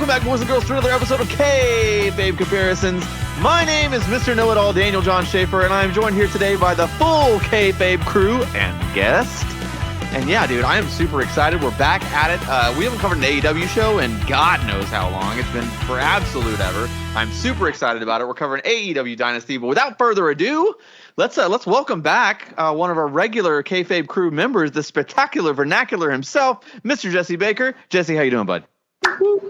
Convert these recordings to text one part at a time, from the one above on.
back, boys and girls, to another episode of Kayfabe Comparisons. My name is Mr. Knowitall, Daniel John Schafer, and I'm joined here today by the full Kayfabe crew and guest. And yeah, dude, I am super excited. We're back at it. We haven't covered an AEW show in God knows how long. It's been for absolute ever. I'm super excited about it. We're covering AEW Dynasty, but without further ado, let's welcome back one of our regular Kayfabe crew members, the Spectacular Vernacular himself, Mr. Jesse Baker. Jesse, how you doing, bud?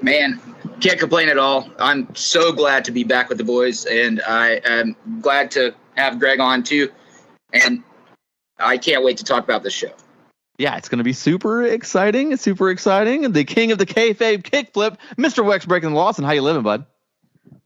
Man, can't complain at all. I'm so glad to be back with the boys, and I am glad to have Greg on too. And I can't wait to talk about this show. Yeah, it's going to be super exciting. It's super exciting. The king of the Kayfabe kickflip, Mr. Wex breaking Lawson. How you living, bud?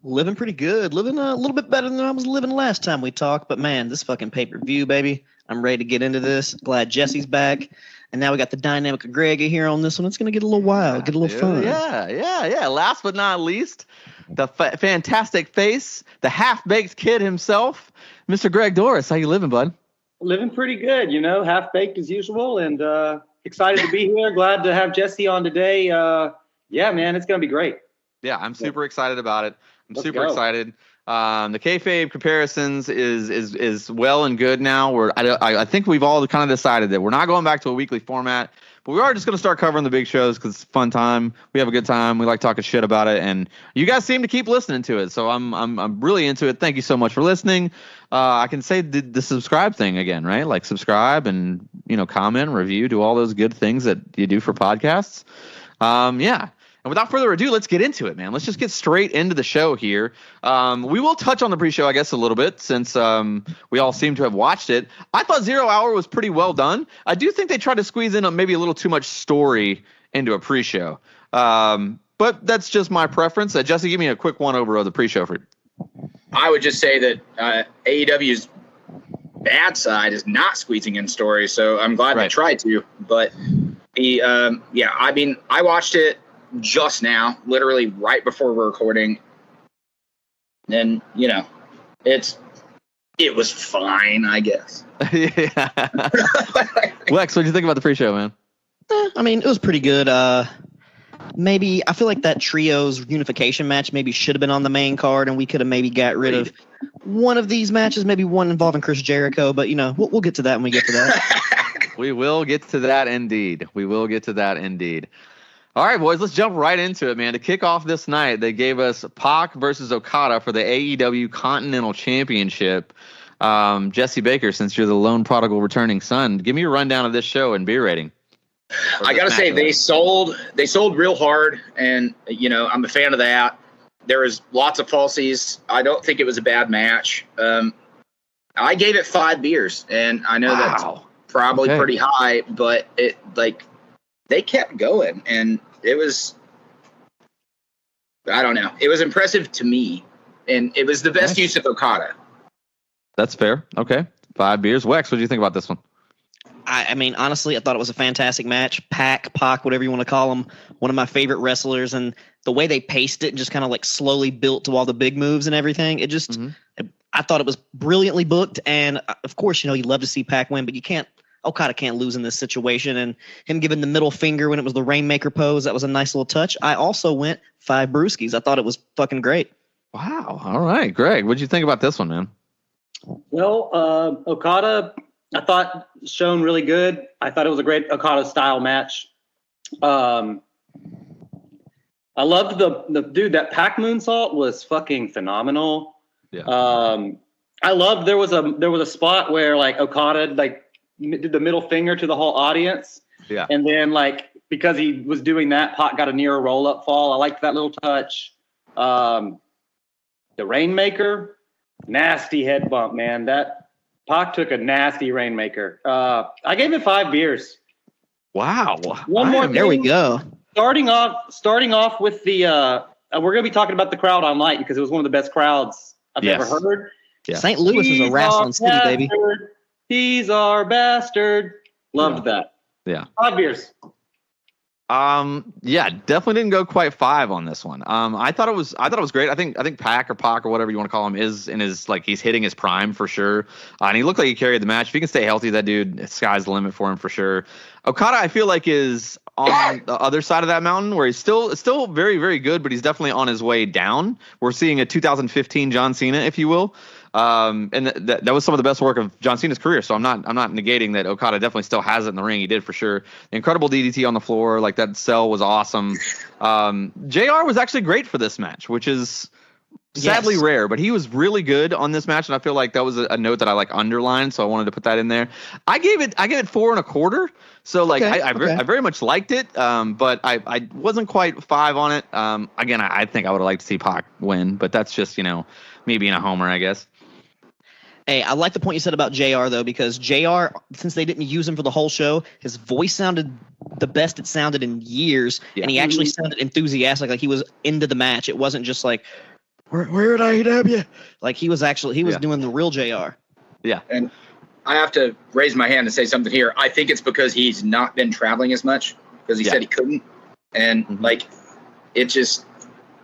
Living pretty good. Living a little bit better than I was living last time we talked. But, man, this fucking pay-per-view, baby. I'm ready to get into this. Glad Jesse's back. And now we got the dynamic of Greg here on this one. It's going to get a little wild, get a little fun. Yeah. Last but not least, the fantastic face, the half-baked kid himself, Mr. Greg Dorris. How you living, bud? Living pretty good, half-baked as usual, and excited to be here. Glad to have Jesse on today. Yeah, man, it's going to be great. Yeah, I'm super excited about it. I'm Let's super go. excited. The Kayfabe comparisons is well and good now. I think we've all kind of decided that we're not going back to a weekly format, but we are just going to start covering the big shows because it's a fun time. We have a good time. We like talking shit about it, and you guys seem to keep listening to it. So I'm really into it. Thank you so much for listening. I can say the subscribe thing again, right? Like subscribe and comment, review, do all those good things that you do for podcasts. Yeah. And without further ado, let's get into it, man. Let's just get straight into the show here. We will touch on the pre-show, I guess, a little bit since we all seem to have watched it. I thought 0 Hour was pretty well done. I do think they tried to squeeze in maybe a little too much story into a pre-show. But that's just my preference. Jesse, give me a quick one-over of the pre-show for you. I would just say that AEW's bad side is not squeezing in stories, so I'm glad they tried to. But, I watched it just now, literally right before we're recording. And, it was fine, I guess. Yeah. Lex, what did you think about the pre-show, man? It was pretty good. Maybe I feel like that trios unification match maybe should have been on the main card, and we could have maybe got rid of one of these matches, maybe one involving Chris Jericho. But we'll get to that when we get to that. We will get to that indeed. All right, boys, let's jump right into it, man. To kick off this night, they gave us Pac versus Okada for the AEW Continental Championship. Jesse Baker, since you're the lone prodigal returning son, give me a rundown of this show and beer rating. I got to say, they sold real hard, and, I'm a fan of that. There was lots of falsies. I don't think it was a bad match. I gave it 5 beers, and I know that's probably pretty high, but they kept going, and it was, I don't know. It was impressive to me, and it was the best use of Okada. That's fair. Okay. 5 beers. Wex, what do you think about this one? Honestly, I thought it was a fantastic match. Pac, whatever you want to call him, one of my favorite wrestlers, and the way they paced it and just kind of like slowly built to all the big moves and everything, it just, I thought it was brilliantly booked, and of course, you love to see Pac win, but Okada can't lose in this situation, and him giving the middle finger when it was the Rainmaker pose, that was a nice little touch. I also went 5 brewskis. I thought it was fucking great. Wow. All right, Greg, what'd you think about this one, man? Well, Okada, I thought shown really good. I thought it was a great Okada-style match. I loved the dude, that Pac moonsault was fucking phenomenal. Yeah. I loved there was a spot where Okada did the middle finger to the whole audience. Yeah. And then because he was doing that, Pac got a near roll-up fall. I liked that little touch. The Rainmaker, nasty head bump, man. That Pac took a nasty Rainmaker. I gave it 5 beers. Wow. One more thing. There we go. Starting off with the we're going to be talking about the crowd on light because it was one of the best crowds I've ever heard. Yeah. St. Louis is a wrestling city, baby. He's our bastard. Loved that. Yeah. 5 beers. Yeah, definitely didn't go quite 5 on this one. I thought it was great. I think Pac or whatever you want to call him is in his, he's hitting his prime for sure. And he looked like he carried the match. If he can stay healthy, that dude, sky's the limit for him for sure. Okada, I feel like, is on the other side of that mountain, where he's still very, very good, but he's definitely on his way down. We're seeing a 2015 John Cena, if you will. And that was some of the best work of John Cena's career. So I'm not negating that Okada definitely still has it in the ring. He did for sure. The incredible DDT on the floor, like that cell was awesome. JR was actually great for this match, which is sadly rare, but he was really good on this match, and I feel like that was a note that I like underlined, so I wanted to put that in there. I gave it 4 1/4. So like I very much liked it, but I wasn't quite 5 on it. Again, I think I would have liked to see Pac win, but that's just me being a homer, I guess. Hey, I like the point you said about JR, though, because JR, since they didn't use him for the whole show, his voice sounded the best it sounded in years, and he actually sounded enthusiastic, like he was into the match. It wasn't just like, we're at AEW. Like, he was doing the real JR. Yeah. And I have to raise my hand and say something here. I think it's because he's not been traveling as much, because he said he couldn't. And, it just,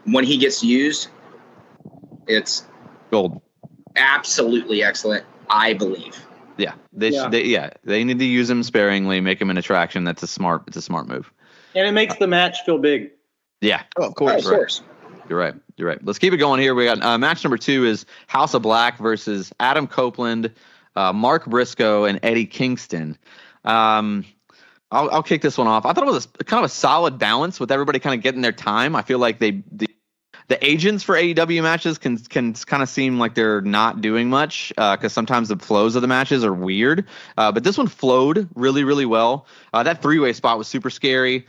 when he gets used, it's gold. Absolutely excellent, I believe. Yeah, they need to use him sparingly, make him an attraction. It's a smart move, and it makes the match feel big. Yeah, of course. You're right. Let's keep it going here. We got match number 2 is House of Black versus Adam Copeland, Mark Briscoe, and Eddie Kingston. I'll kick this one off. I thought it was kind of a solid balance with everybody kind of getting their time. I feel like the agents for AEW matches can kind of seem like they're not doing much because sometimes the flows of the matches are weird. But this one flowed really, really well. That 3-way spot was super scary.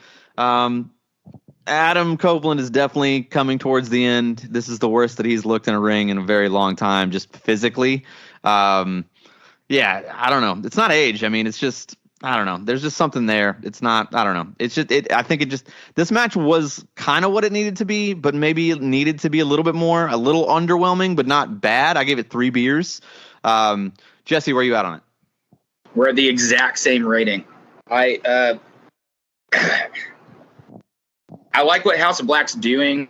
Adam Copeland is definitely coming towards the end. This is the worst that he's looked in a ring in a very long time, just physically. I don't know. It's not age. I mean, it's just, I don't know. There's just something there. It's not, I don't know. It's just, this match was kind of what it needed to be, but maybe it needed to be a little underwhelming, but not bad. I gave it 3 beers. Jesse, where are you at on it? We're at the exact same rating. I like what House of Black's doing.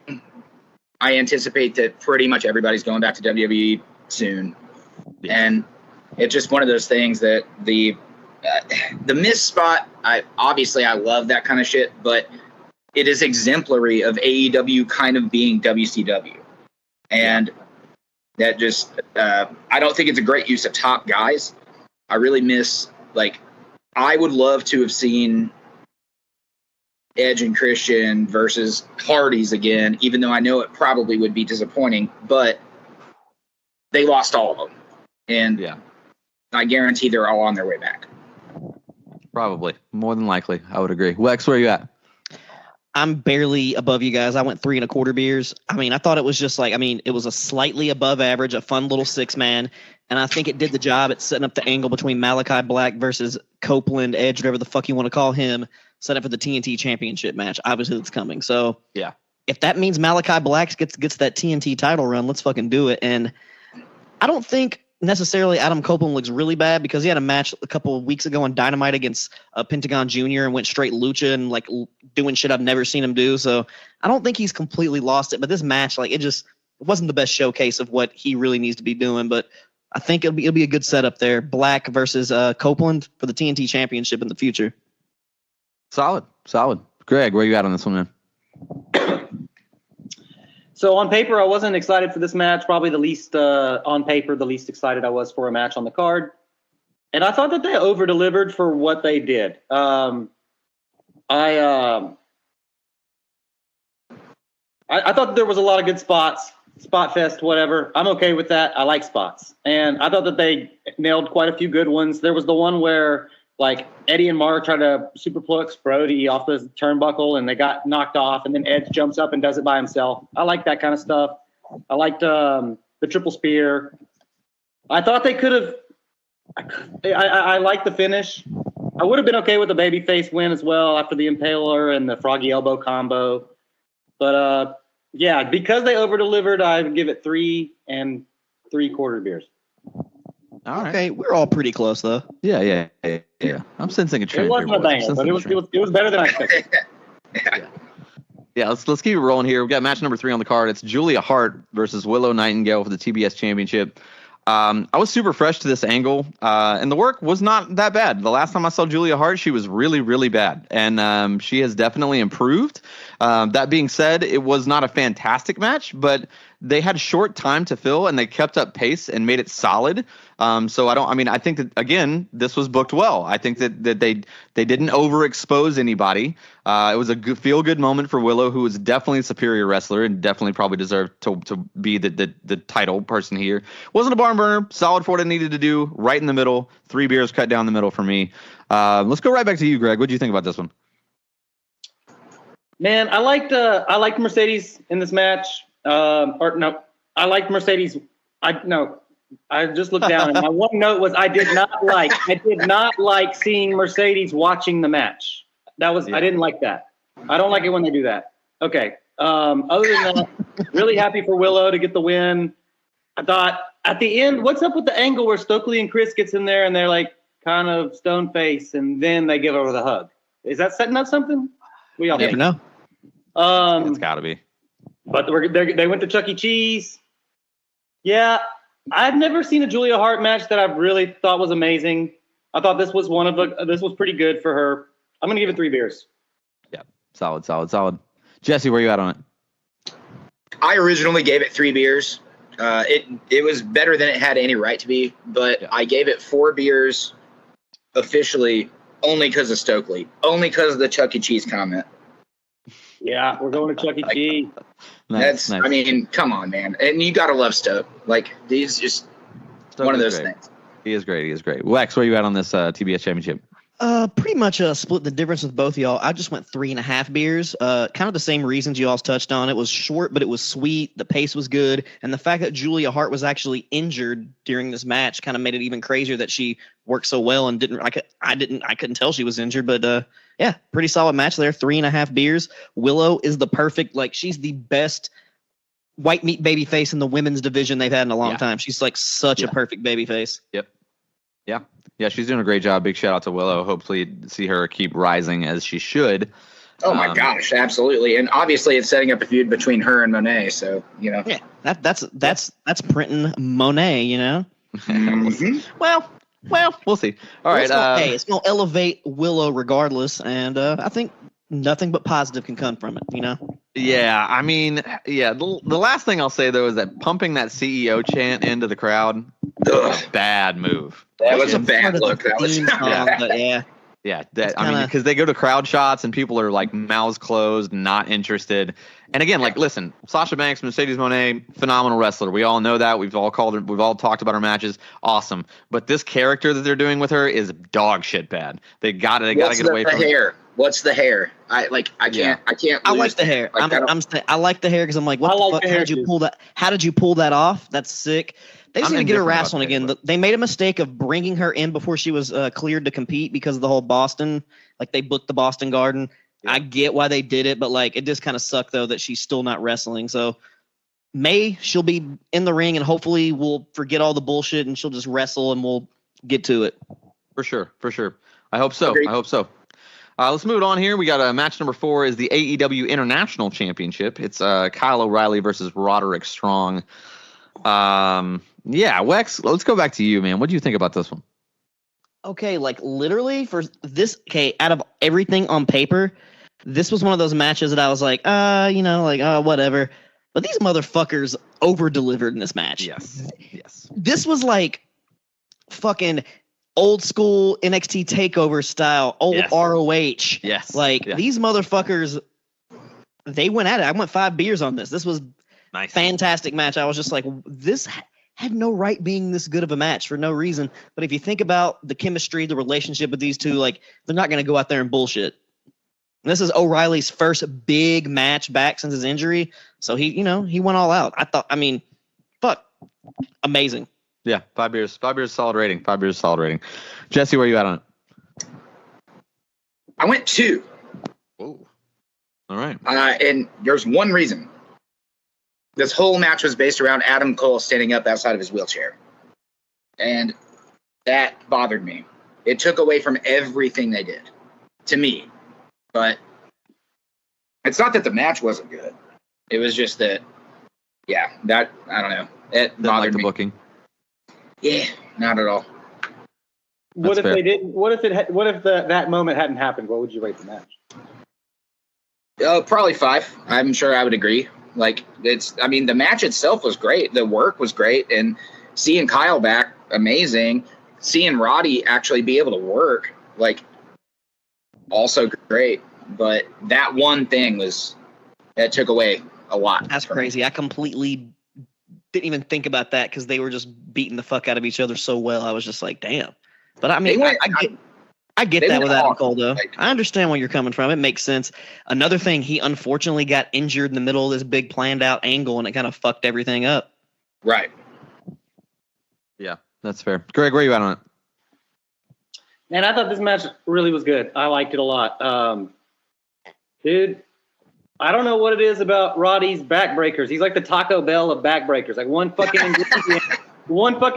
I anticipate that pretty much everybody's going back to WWE soon. Yeah. And it's just one of those things that the miss spot, I love that kind of shit, but it is exemplary of AEW kind of being WCW. And that just, I don't think it's a great use of top guys. I really miss, I would love to have seen Edge and Christian versus Hardys again, even though I know it probably would be disappointing, but they lost all of them. And I guarantee they're all on their way back. Probably. More than likely. I would agree. Wex, where are you at? I'm barely above you guys. I went 3 1/4 beers. I mean, I thought it was just it was a slightly above average, a fun little 6-man. And I think it did the job at setting up the angle between Malachi Black versus Copeland, Edge, whatever the fuck you want to call him, set up for the TNT championship match. Obviously it's coming. So if that means Malachi Black gets that TNT title run, let's fucking do it. And I don't think necessarily Adam Copeland looks really bad, because he had a match a couple of weeks ago on Dynamite against Pentagon Jr. and went straight lucha and doing shit I've never seen him do. So I don't think he's completely lost it. But this match, it wasn't the best showcase of what he really needs to be doing. But I think it'll be a good setup there. Black versus Copeland for the TNT championship in the future. Solid. Greg, where you at on this one, man? So on paper, I wasn't excited for this match. Probably the least excited I was for a match on the card. And I thought that they over-delivered for what they did. I thought there was a lot of good spots, spot fest, whatever. I'm okay with that. I like spots. And I thought that they nailed quite a few good ones. There was the one where Eddie and Mark tried to superplex Brody off the turnbuckle and they got knocked off, and then Edge jumps up and does it by himself. I like that kind of stuff. I liked the triple spear. I thought they could have. I like the finish. I would have been okay with the babyface win as well after the Impaler and the Froggy Elbow combo. But because they over delivered, I would give it 3 3/4 beers. All right. Okay, we're all pretty close though. Yeah. I'm sensing a trend. It wasn't a banger, but it was better than I expected. Yeah, let's keep it rolling here. We've got match number 3 on the card. It's Julia Hart versus Willow Nightingale for the TBS Championship. I was super fresh to this angle, and the work was not that bad. The last time I saw Julia Hart, she was really, really bad, and she has definitely improved. That being said, it was not a fantastic match, but they had short time to fill, and they kept up pace and made it solid. I think that, again, this was booked well. I think that they didn't overexpose anybody. It was a feel good moment for Willow, who was definitely a superior wrestler and definitely probably deserved to be the title person here. Wasn't a barn burner, solid for what it needed to do, right in the middle. 3 beers cut down the middle for me. Let's go right back to you, Greg. What do you think about this one? Man, I liked Mercedes in this match. I liked Mercedes. I just looked down, and my one note was I did not like seeing Mercedes watching the match. I didn't like that. I don't like it when they do that. Okay. Other than that, really happy for Willow to get the win. I thought at the end, what's up with the angle where Stokely and Chris gets in there and they're like kind of stone face, and then they give over the hug? Is that setting up something? We all never know. It's got to be. But they went to Chuck E. Cheese. Yeah, I've never seen a Julia Hart match that I've really thought was amazing. I thought this was this was pretty good for her. I'm gonna give it 3 beers. Yeah, solid. Jesse, where you at on it? I originally gave it 3 beers. It was better than it had any right to be, but I gave it 4 beers officially only because of Stokely, only because of the Chuck E. Cheese comment. Yeah, we're going to Chuck E. Cheese. Nice. I mean, come on, man. And you got to love Stoke. Like, he's just one of those things. He is great. Wex, where you at on this TBS championship? Pretty much split the difference with both of y'all. I just went 3.5 beers. Kind of the same reasons you all touched on. It was short, but it was sweet. The pace was good, and the fact that Julia Hart was actually injured during this match kind of made it even crazier that she worked so well and I couldn't tell she was injured. But yeah, pretty solid match there. 3.5 beers. Willow is the perfect, she's the best white meat baby face in the women's division they've had in a long time. She's like such a perfect baby face. Yep. Yeah, she's doing a great job. Big shout out to Willow. Hopefully see her keep rising as she should. Oh my gosh, absolutely. And obviously it's setting up a feud between her and Monet, so, you know. Yeah, that's printing Monet, you know. Mm-hmm. Well, we'll see. All right. It's going to elevate Willow regardless, and I think nothing but positive can come from it, you know? Yeah, I mean, the last thing I'll say, though, is that pumping that CEO chant into the crowd, bad move. That was a bad look. That was, yeah. Because they go to crowd shots and people are like mouths closed, not interested. And again, listen, Sasha Banks, Mercedes Moné, phenomenal wrestler. We all know that. We've all talked about her matches. Awesome. But this character that they're doing with her is dog shit bad. They got to get away from hair. What's the hair? I can't. I like the hair. I like the hair because I'm like, what the fuck? How did you pull that? How did you pull that off? That's sick. They just need to get her wrestling again. They made a mistake of bringing her in before she was cleared to compete because of the whole Boston. They booked the Boston Garden. Yeah. I get why they did it, but it just kind of sucked though that she's still not wrestling. So she'll be in the ring and hopefully we'll forget all the bullshit and she'll just wrestle and we'll get to it. For sure. I hope so. Agreed. Let's move on here. We got match number 4 is the AEW International Championship. It's Kyle O'Reilly versus Roderick Strong. Wex, let's go back to you, man. What do you think about this one? Okay, literally for this, out of everything on paper, this was one of those matches that I was like, whatever. But these motherfuckers over-delivered in this match. Yes. This was fucking old school NXT TakeOver style, old ROH. Yes. These motherfuckers, they went at it. I went 5 beers on this. This was nice. Fantastic match. I was just like, this had no right being this good of a match for no reason. But if you think about the chemistry, the relationship with these two, they're not going to go out there and bullshit. And this is O'Reilly's first big match back since his injury. So he went all out. Amazing. Yeah, 5 beers. 5 beers, solid rating. 5 beers, solid rating. Jesse, where you at on it? I went 2. Oh, all right. And there's one reason. This whole match was based around Adam Cole standing up outside of his wheelchair. And that bothered me. It took away from everything they did, to me. But it's not that the match wasn't good. It was just that, I don't know. It bothered me. The booking. Yeah, not at all. What That's if fair. they didn't? What if that moment hadn't happened? What would you rate the match? Probably 5. I'm sure I would agree. Like the match itself was great. The work was great, and seeing Kyle back, amazing. Seeing Roddy actually be able to work, like, also great. But that one thing that took away a lot. That's crazy. I completely didn't even think about that because they were just beating the fuck out of each other so well. I was just like, damn. But I mean, I get that with Adam Cole, though. I understand where you're coming from. It makes sense. Another thing, he unfortunately got injured in the middle of this big planned out angle, and it kind of fucked everything up. Right. Yeah, that's fair. Greg, where are you at on it? Man, I thought this match really was good. I liked it a lot. Dude, I don't know what it is about Roddy's backbreakers. He's like the Taco Bell of backbreakers. Like one fucking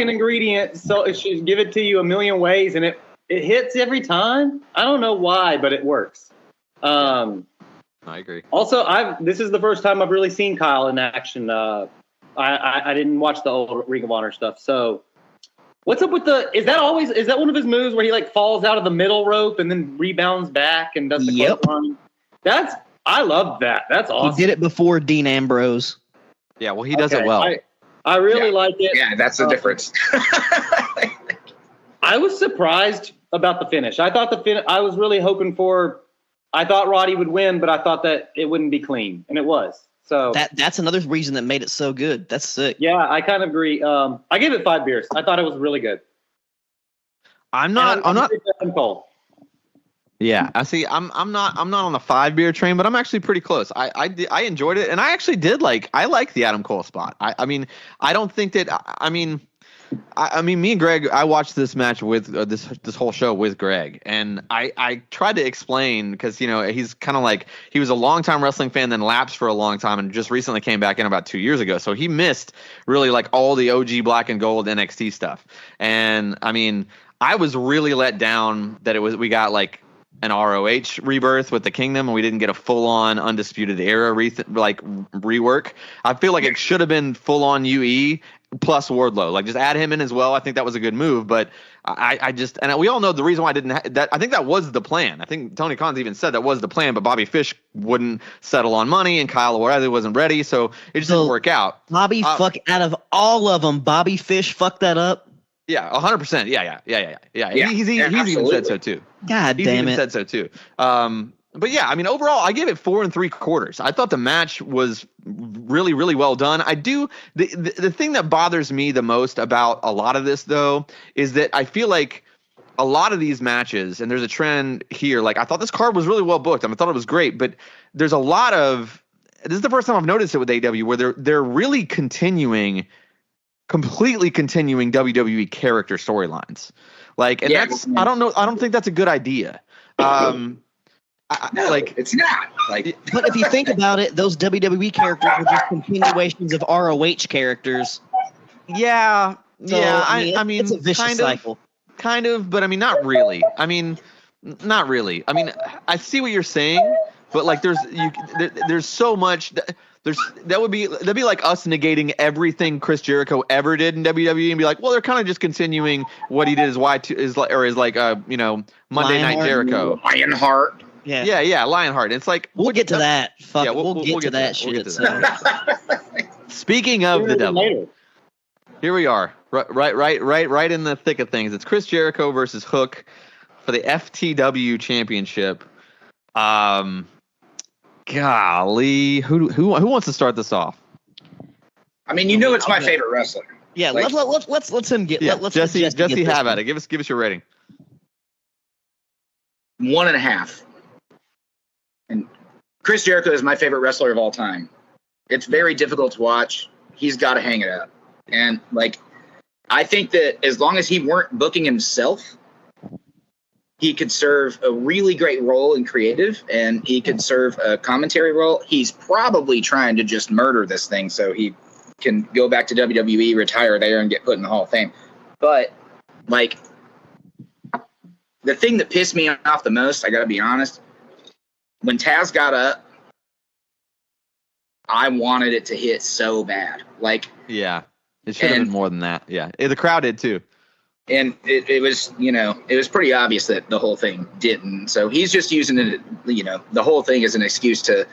ingredient, so it should give it to you a million ways, and it hits every time. I don't know why, but it works. I agree. Also, this is the first time I've really seen Kyle in action. I didn't watch the old Ring of Honor stuff. So what's up with is that one of his moves where he like falls out of the middle rope and then rebounds back and does the clothesline? I love that. That's awesome. He did it before Dean Ambrose. Yeah, well, he does it well. I really like it. Yeah, that's the difference. I was surprised about the finish. I thought I was really hoping I thought Roddy would win, but I thought that it wouldn't be clean, and it was. So that's another reason that made it so good. That's sick. Yeah, I kind of agree. I gave it 5 beers. I thought it was really good. I'm not. Cole. Yeah, I see. I'm not on the 5 beer train, but I'm actually pretty close. I enjoyed it, and I actually did I like the Adam Cole spot. I mean, I don't think that. I mean, me and Greg, I watched this match with this whole show with Greg, and I tried to explain because he's kind of like he was a longtime wrestling fan, then lapsed for a long time, and just recently came back in about 2 years ago. So he missed really like all the OG Black and Gold NXT stuff, and I mean, I was really let down that we got like an ROH rebirth with the Kingdom, and we didn't get a full-on Undisputed Era rework. I feel like it should have been full-on UE plus Wardlow. Like, just add him in as well. I think that was a good move, but and we all know the reason why I didn't that. I think that was the plan. I think Tony Khan's even said that was the plan, but Bobby Fish wouldn't settle on money, and Kyle O'Reilly wasn't ready, so it just didn't work out. Fuck out of all of them, Bobby Fish fucked that up. Yeah, 100%. Yeah. He's even said so too. God He's damn even it. said so too. But yeah, I mean, overall, I gave it 4 3/4. I thought the match was really, really well done. The thing that bothers me the most about a lot of this, though, is that I feel like a lot of these matches, and there's a trend here. Like, I thought this card was really well booked. I thought it was great, but there's a lot of. This is the first time I've noticed it with AEW, where they're really completely continuing WWE character storylines. Like, and that's, I don't think that's a good idea. No, it's not. Like, but if you think about it, those WWE characters are just continuations of ROH characters. Yeah. So, yeah. I mean, it's a vicious cycle. Kind of, but I mean, not really. Not really. I mean, I see what you're saying, but like, there's so much. That'd be like us negating everything Chris Jericho ever did in WWE and be like, well, they're kind of just continuing what he did as Monday Night Jericho. Lionheart. Yeah, Lionheart. It's like we'll get to that. Fuck, yeah, we'll get to that shit. We'll get to that. Speaking of the devil, here we are, right in the thick of things. It's Chris Jericho versus Hook for the FTW Championship. Golly, who wants to start this off? I mean, it's my favorite wrestler. Yeah, let's him get. Yeah, let's Jesse, have at one. it. Give us your rating. 1.5. And Chris Jericho is my favorite wrestler of all time. It's very difficult to watch. He's got to hang it up, and like, I think that as long as he weren't booking himself, he could serve a really great role in creative, and he could serve a commentary role. He's probably trying to just murder this thing so he can go back to WWE, retire there, and get put in the Hall of Fame. But, like, the thing that pissed me off the most, I got to be honest, when Taz got up, I wanted it to hit so bad. Like, yeah. It should have been more than that. Yeah, the crowd did too. And it was, it was pretty obvious that the whole thing didn't. So he's just using it, the whole thing as an excuse to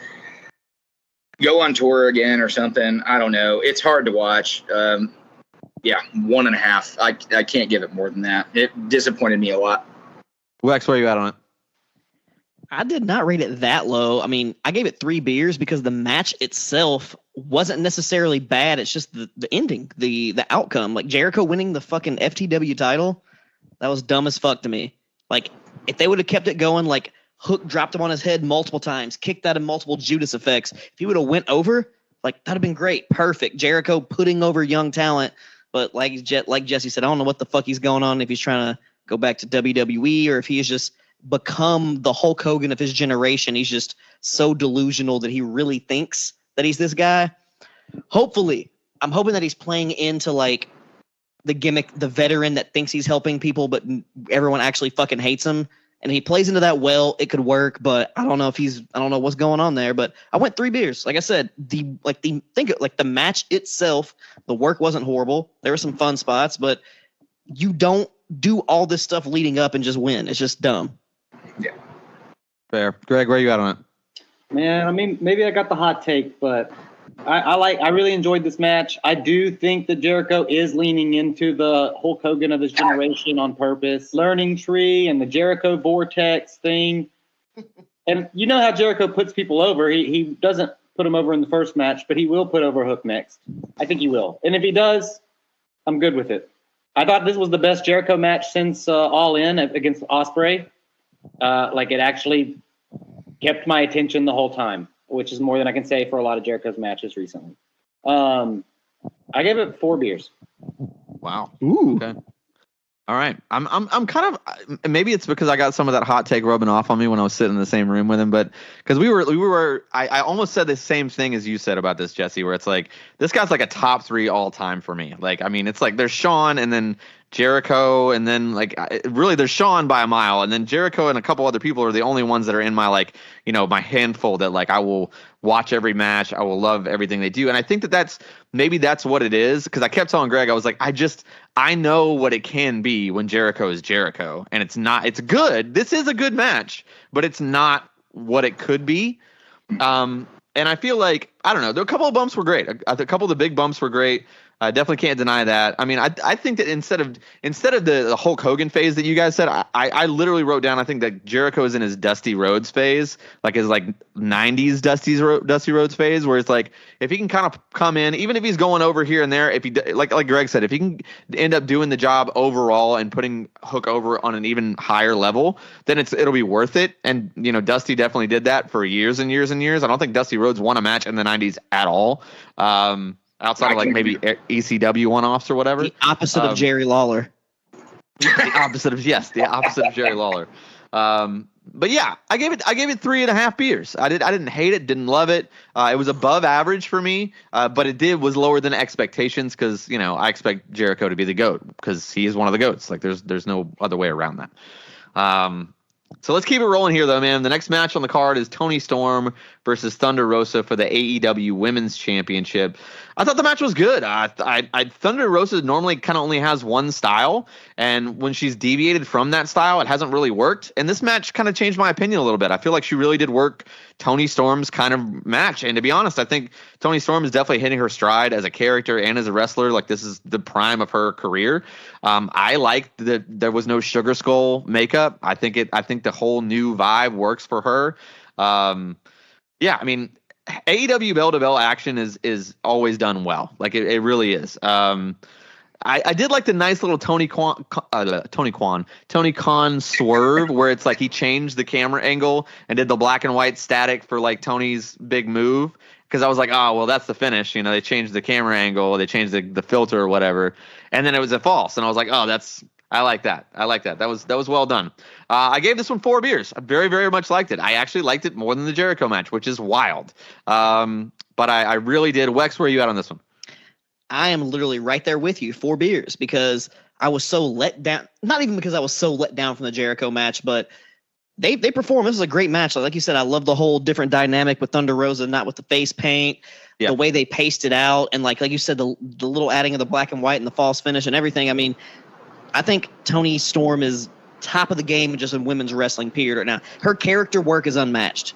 go on tour again or something. I don't know. It's hard to watch. 1.5. I can't give it more than that. It disappointed me a lot. Wex, where are you at on it? I did not rate it that low. I mean, I gave it 3 beers because the match itself wasn't necessarily bad. It's just the ending, the outcome. Like Jericho winning the fucking FTW title, that was dumb as fuck to me. Like, if they would have kept it going, like Hook dropped him on his head multiple times, kicked out of multiple Judas effects. If he would have went over, like, that'd have been great. Perfect. Jericho putting over young talent. But like Jesse said, I don't know what the fuck he's going on, if he's trying to go back to WWE or if he has just become the Hulk Hogan of his generation. He's just so delusional that he really thinks that he's this guy. Hopefully, I'm hoping that he's playing into like the gimmick, the veteran that thinks he's helping people, but everyone actually fucking hates him. And if he plays into that well, it could work, but I don't know what's going on there. But I went 3 beers. Like I said, the match itself, the work wasn't horrible. There were some fun spots, but you don't do all this stuff leading up and just win. It's just dumb. Yeah. Fair. Greg, where you at on it? Man, I mean, maybe I got the hot take, but I really enjoyed this match. I do think that Jericho is leaning into the Hulk Hogan of his generation on purpose. Learning tree and the Jericho vortex thing. And you know how Jericho puts people over. He doesn't put him over in the first match, but he will put over Hook next. I think he will. And if he does, I'm good with it. I thought this was the best Jericho match since All In against Ospreay. It actually kept my attention the whole time, which is more than I can say for a lot of Jericho's matches recently. I gave it 4 beers. Wow. Ooh. Okay. All right. I'm kind of, maybe it's because I got some of that hot take rubbing off on me when I was sitting in the same room with him, but because I almost said the same thing as you said about this, Jesse, where it's like, this guy's like a top 3 all time for me. Like, I mean, it's like there's Shawn and then Jericho, and then like really there's Shawn by a mile, and then Jericho and a couple other people are the only ones that are in my like, my handful that like I will watch every match. I will love everything they do. And I think that's what it is. Cause I kept telling Greg, I was like, I know what it can be when Jericho is Jericho, and it's good. This is a good match, but it's not what it could be. And I feel like, I don't know, a couple of bumps were great. A couple of the big bumps were great. I definitely can't deny that. I mean, I think that instead of the Hulk Hogan phase that you guys said, I literally wrote down, I think that Jericho is in his Dusty Rhodes phase, like his like 90s Dusty Rhodes phase, where it's like if he can kind of come in, even if he's going over here and there, if he like Greg said, if he can end up doing the job overall and putting Hook over on an even higher level, then it'll be worth it. And Dusty definitely did that for years and years and years. I don't think Dusty Rhodes won a match in the 90s at all. Outside of like maybe ECW one-offs or whatever. The opposite of Jerry Lawler. The opposite of Jerry Lawler. But yeah, I gave it 3.5 beers. I didn't hate it, didn't love it. It was above average for me, but it was lower than expectations because I expect Jericho to be the GOAT because he is one of the GOATs. Like there's no other way around that. So let's keep it rolling here, though, man. The next match on the card is Toni Storm versus Thunder Rosa for the AEW Women's Championship. I thought the match was good. Thunder Rosa normally kind of only has one style, and when she's deviated from that style, it hasn't really worked. And this match kind of changed my opinion a little bit. I feel like she really did work Toni Storm's kind of match. And to be honest, I think Toni Storm is definitely hitting her stride as a character and as a wrestler. Like this is the prime of her career. I liked that there was no Sugar Skull makeup. I think the whole new vibe works for her. Yeah, I mean, AEW bell-to-bell action is always done well. Like it really is. I did like the nice little Tony Khan swerve where it's like he changed the camera angle and did the black and white static for like Tony's big move. Because I was like, oh, well, that's the finish. They changed the camera angle, they changed the filter or whatever, and then it was a false. And I was like, oh, I like that. That was well done. I gave this one 4 beers. I very, very much liked it. I actually liked it more than the Jericho match, which is wild. But I really did. Wex, where are you at on this one? I am literally right there with you, 4 beers, because I was so let down. Not even because I was so let down from the Jericho match, but they perform. This is a great match. Like you said, I love the whole different dynamic with Thunder Rosa, not with the face paint, the way they paced it out, and like you said, the little adding of the black and white and the false finish and everything. I mean, I think Toni Storm is top of the game just in women's wrestling period right now. Her character work is unmatched.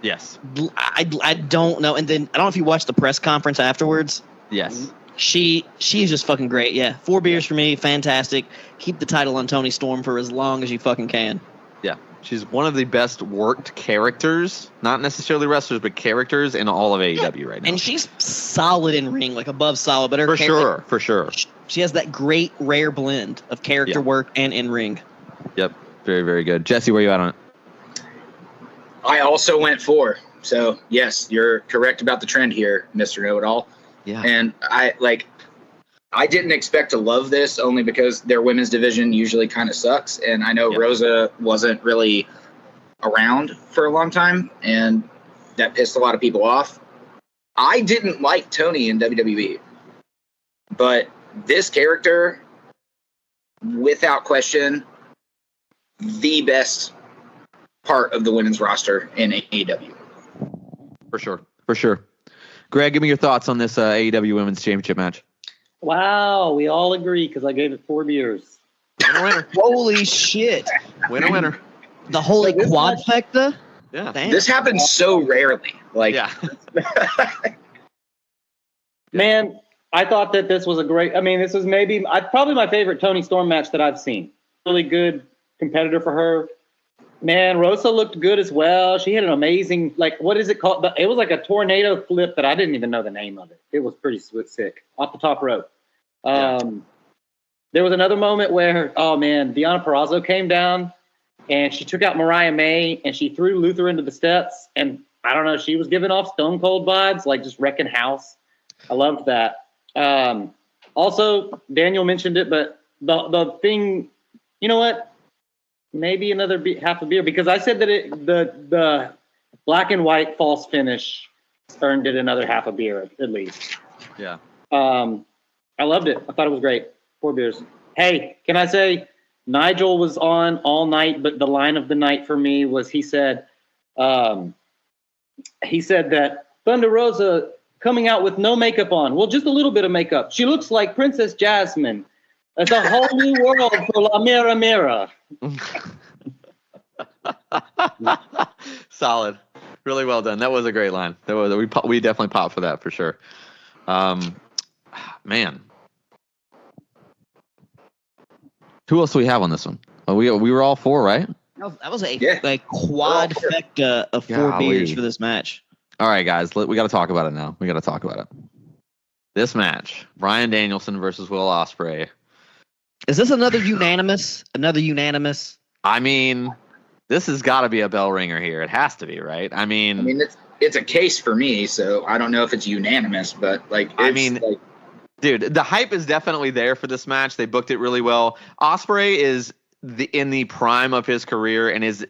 Yes. I don't know. And then I don't know if you watched the press conference afterwards. Yes. She's just fucking great. Yeah. 4 beers for me. Fantastic. Keep the title on Toni Storm for as long as you fucking can. Yeah. She's one of the best worked characters, not necessarily wrestlers, but characters in all of AEW right now. And she's solid in ring, like above solid. But her for sure. She has that great rare blend of character work and in ring. Yep. Very, very good. Jesse, where you at on it? I also went 4. So yes, you're correct about the trend here, Mr. Knowitall. Yeah. And I didn't expect to love this only because their women's division usually kind of sucks. And I know Rosa wasn't really around for a long time, and that pissed a lot of people off. I didn't like Toni in WWE, but this character, without question, the best part of the women's roster in AEW. For sure. Greg, give me your thoughts on this AEW Women's Championship match. Wow, we all agree because I gave it 4 beers. Winner. Holy shit. Winner. The holy quadfecta? Yeah. Damn. This happens so rarely. Man, I thought that this was this was probably my favorite Toni Storm match that I've seen. Really good competitor for her. Man, Rosa looked good as well. She had an amazing, what is it called? It was like a tornado flip that I didn't even know the name of it. It was pretty sick. Off the top rope. There was another moment where, Deonna Purrazzo came down and she took out Mariah May and she threw Luther into the steps. And I don't know, she was giving off Stone Cold vibes, like just wrecking house. I loved that. Also, Daniel mentioned it, but the thing, you know what? Maybe another half a beer, because I said that the black and white false finish earned it another half a beer at least. Yeah. I loved it. I thought it was great. 4 beers. Hey, can I say Nigel was on all night, but the line of the night for me was he said that Thunder Rosa coming out with no makeup on. Well, just a little bit of makeup. She looks like Princess Jasmine. It's a whole new world for La Mira Mira. Solid. Really well done. That was a great line. We definitely popped for that for sure. Man. Who else do we have on this one? Oh, we were all 4, right? That was a quadfecta of 4 beers for this match. All right, guys. We got to talk about it now. We got to talk about it. This match, Bryan Danielson versus Will Ospreay. Is this another unanimous? I mean, this has got to be a bell ringer here. It has to be, right? I mean, it's a case for me, so I don't know if it's unanimous, but dude, the hype is definitely there for this match. They booked it really well. Ospreay is in the prime of his career and is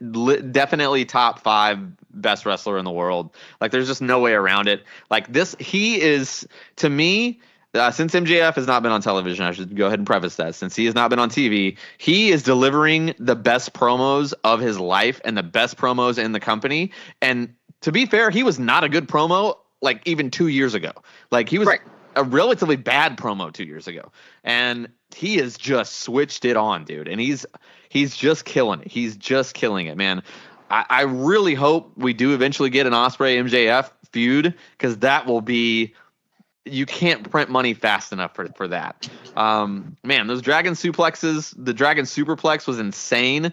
definitely top 5 best wrestler in the world. Like, there's just no way around it. Like, he is, to me, since MJF has not been on television, I should go ahead and preface that. Since he has not been on TV, he is delivering the best promos of his life and the best promos in the company. And to be fair, he was not a good promo like even 2 years ago. Like, he was a relatively bad promo 2 years ago. And he has just switched it on, dude. And he's just killing it. He's just killing it, man. I really hope we do eventually get an Ospreay MJF feud, because that will be... You can't print money fast enough for that. Man, those dragon suplexes, the dragon superplex was insane.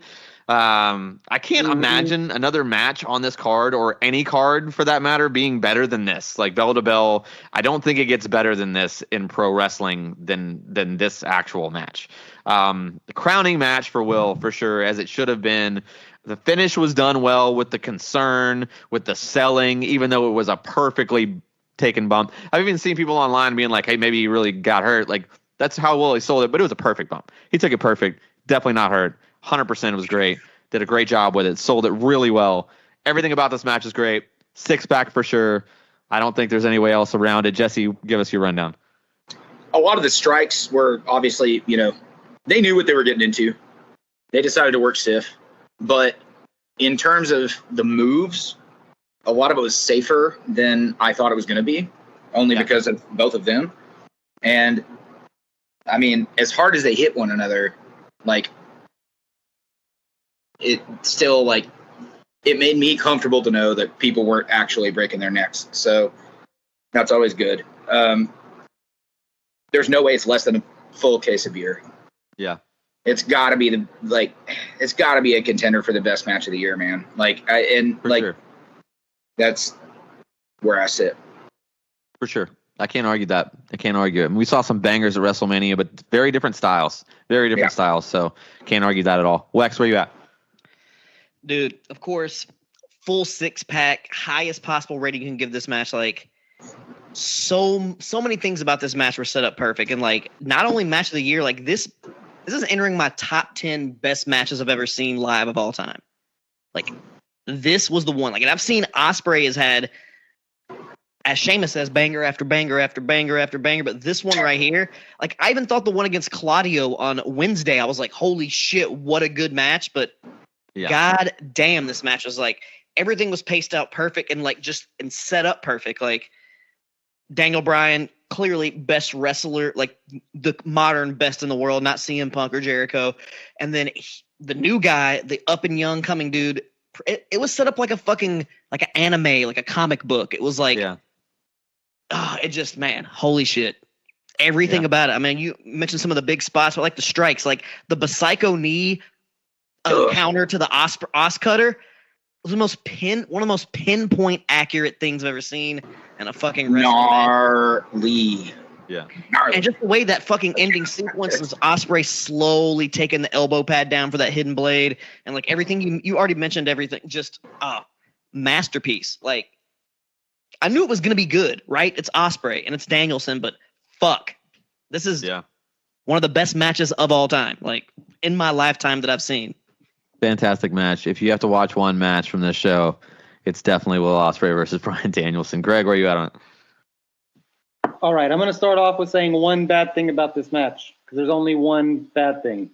I can't imagine another match on this card, or any card for that matter, being better than this. Like, bell to bell, I don't think it gets better than this in pro wrestling than this actual match. The crowning match for Will, for sure, as it should have been. The finish was done well with the concern, with the selling, even though it was a perfectly taken bump. I've even seen people online being like, hey, maybe he really got hurt. Like, that's how well he sold it, but it was a perfect bump. He took it perfect. Definitely not hurt. 100% was great. Did a great job with it. Sold it really well. Everything about this match is great. 6-pack for sure. I don't think there's any way else around it. Jesse, give us your rundown. A lot of the strikes were obviously, they knew what they were getting into. They decided to work stiff. But in terms of the moves, a lot of it was safer than I thought it was going to be, only because of both of them. And I mean, as hard as they hit one another, like, it still, like, it made me comfortable to know that people weren't actually breaking their necks. So that's always good. There's no way it's less than a full case of beer. Yeah. It's got to be it's got to be a contender for the best match of the year, man. Sure. That's where I sit. For sure. I can't argue that. I can't argue it. I mean, we saw some bangers at WrestleMania, but very different styles. Very different styles. So can't argue that at all. Wex, where you at? Dude, of course, full 6-pack, highest possible rating you can give this match. Like, so many things about this match were set up perfect. And, like, not only match of the year, like, this is entering my top 10 best matches I've ever seen live of all time. Like, this was the one. Like, and I've seen Ospreay has had, as Sheamus says, banger after banger after banger after banger. But this one right here, like, I even thought the one against Claudio on Wednesday, I was like, holy shit, what a good match. But God damn, this match was like, everything was paced out perfect and, like, just and set up perfect. Like, Daniel Bryan, clearly best wrestler, like the modern best in the world, not CM Punk or Jericho. And then the new guy, the up and young coming dude, it was set up like a fucking, like an anime, like a comic book. It was like, it just, man, holy shit. Everything about it. I mean, you mentioned some of the big spots, but like the strikes, like the Psycho knee counter to the Os cutter was one of the most pinpoint accurate things I've ever seen in a fucking wrestling gnarly. Yeah. Gnarly. And just the way that fucking ending sequence was Ospreay slowly taking the elbow pad down for that hidden blade, and like everything you already mentioned, everything just masterpiece. Like, I knew it was gonna be good, right? It's Ospreay and it's Danielson, but fuck, this is one of the best matches of all time, like in my lifetime that I've seen. Fantastic match. If you have to watch one match from this show, it's definitely Will Ospreay versus Bryan Danielson. Greg, where are you at on it? All right, I'm going to start off with saying one bad thing about this match, because there's only one bad thing.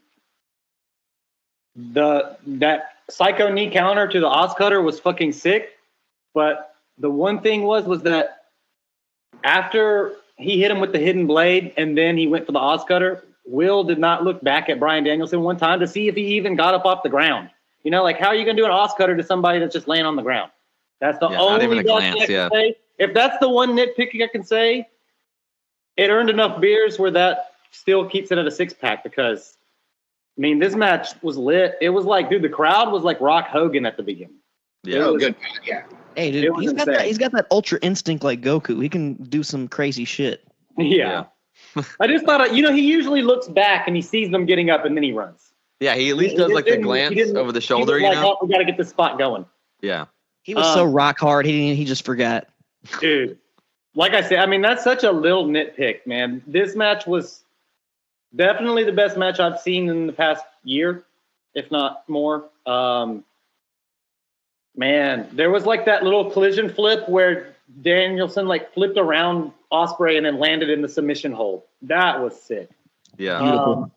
That Psycho knee counter to the Os cutter was fucking sick, but the one thing was that after he hit him with the hidden blade and then he went for the Os cutter, Will did not look back at Bryan Danielson one time to see if he even got up off the ground. You know, like, how are you going to do an Os cutter to somebody that's just laying on the ground? That's the only glance, I can say. If that's the one nitpick I can say, it earned enough beers where that still keeps it at a 6-pack, because, I mean, this match was lit. It was like, dude, the crowd was like Rock Hogan at the beginning. Yeah. Good. Yeah. Hey, dude, he's got that ultra instinct like Goku. He can do some crazy shit. Yeah. I just thought, he usually looks back and he sees them getting up and then he runs. Yeah, he at least does like the glance over the shoulder, you know? Oh, we got to get this spot going. Yeah. He was so rock hard, he just forgot. Dude, like I said, I mean, that's such a little nitpick, man. This match was definitely the best match I've seen in the past year, if not more. Man, there was like that little collision flip where Danielson like flipped around Ospreay and then landed in the submission hold. That was sick. Yeah. Beautiful.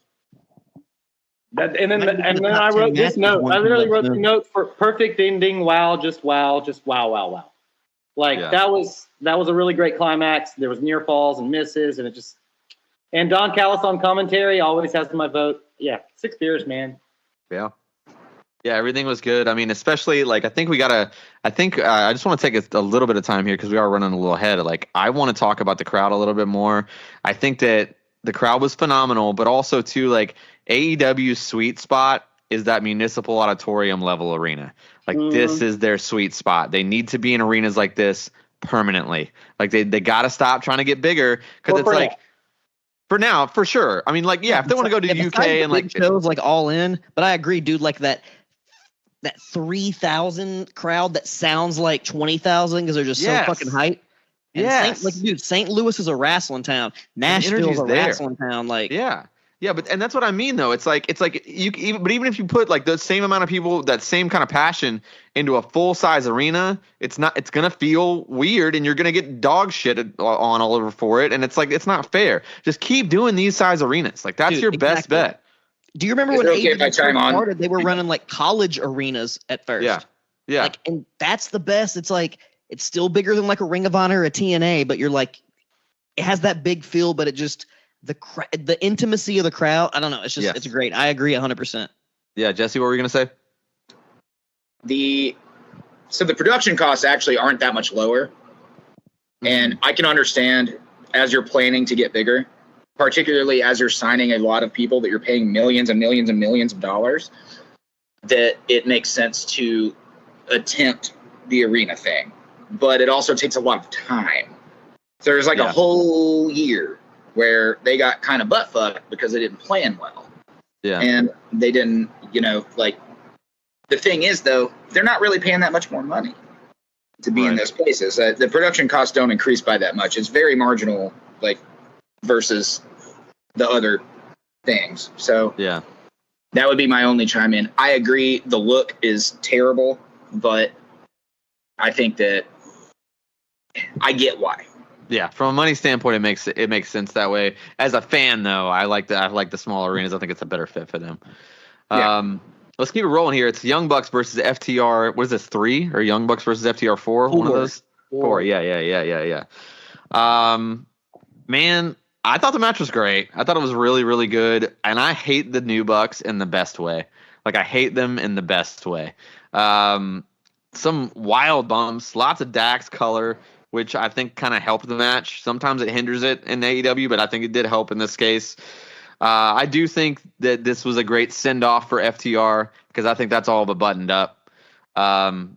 And then I wrote this note. I literally wrote the note for perfect ending. Wow, just wow, wow. Like that was a really great climax. There was near falls and misses, and Don Callis on commentary always has my vote. Yeah, 6 beers, man. Yeah. Yeah, everything was good. I mean, especially like I just want to take a little bit of time here because we are running a little ahead. Like, I want to talk about the crowd a little bit more. I think that the crowd was phenomenal, but also too, like, AEW's sweet spot is that municipal auditorium level arena. Like, this is their sweet spot. They need to be in arenas like this permanently. Like, they got to stop trying to get bigger, because it's like, for now, for sure. I mean, like, if they want to go to the UK and like shows like All In, but I agree, dude. Like that 3,000 crowd that sounds like 20,000 because they're just so fucking hype. Yeah, St. Louis is a wrestling town. Nashville's a wrestling town. Like, but that's what I mean though. It's like even if you put like the same amount of people, that same kind of passion into a full size arena, it's gonna feel weird, and you're gonna get dog shit on all over for it, and it's like, it's not fair. Just keep doing these size arenas. Like, that's your best bet. Do you remember Is when it okay if AEW I first chime on? started? They were running like college arenas at first. Yeah. Like, and that's the best. It's like it's still bigger than like a Ring of Honor or a TNA, but you're like, it has that big feel, but it just the intimacy of the crowd. I don't know. It's just it's great. I agree 100%. Yeah, Jesse, what were you gonna say? So the production costs actually aren't that much lower, and I can understand as you're planning to get bigger, particularly as you're signing a lot of people that you're paying millions and millions and millions of dollars, that it makes sense to attempt the arena thing. But it also takes a lot of time. So there's like a whole year where they got kind of butt fucked because they didn't plan well. Yeah. And they didn't, like, the thing is, though, they're not really paying that much more money to be in those places. The production costs don't increase by that much. It's very marginal, like, versus the other things. So yeah, that would be my only chime in. I agree the look is terrible, but I think that I get why. Yeah, from a money standpoint, it makes sense that way. As a fan, though, I like the small arenas. I think it's a better fit for them. Let's keep it rolling here. It's Young Bucks versus FTR. What is this, 3? Or Young Bucks versus FTR 4? One of those? 4. Yeah. Man, I thought the match was great. I thought it was really, really good. And I hate the New Bucks in the best way. Like, I hate them in the best way. Some wild bumps, lots of Dax color, which I think kind of helped the match. Sometimes it hinders it in AEW, but I think it did help in this case. I do think that this was a great send-off for FTR because I think that's all but buttoned up.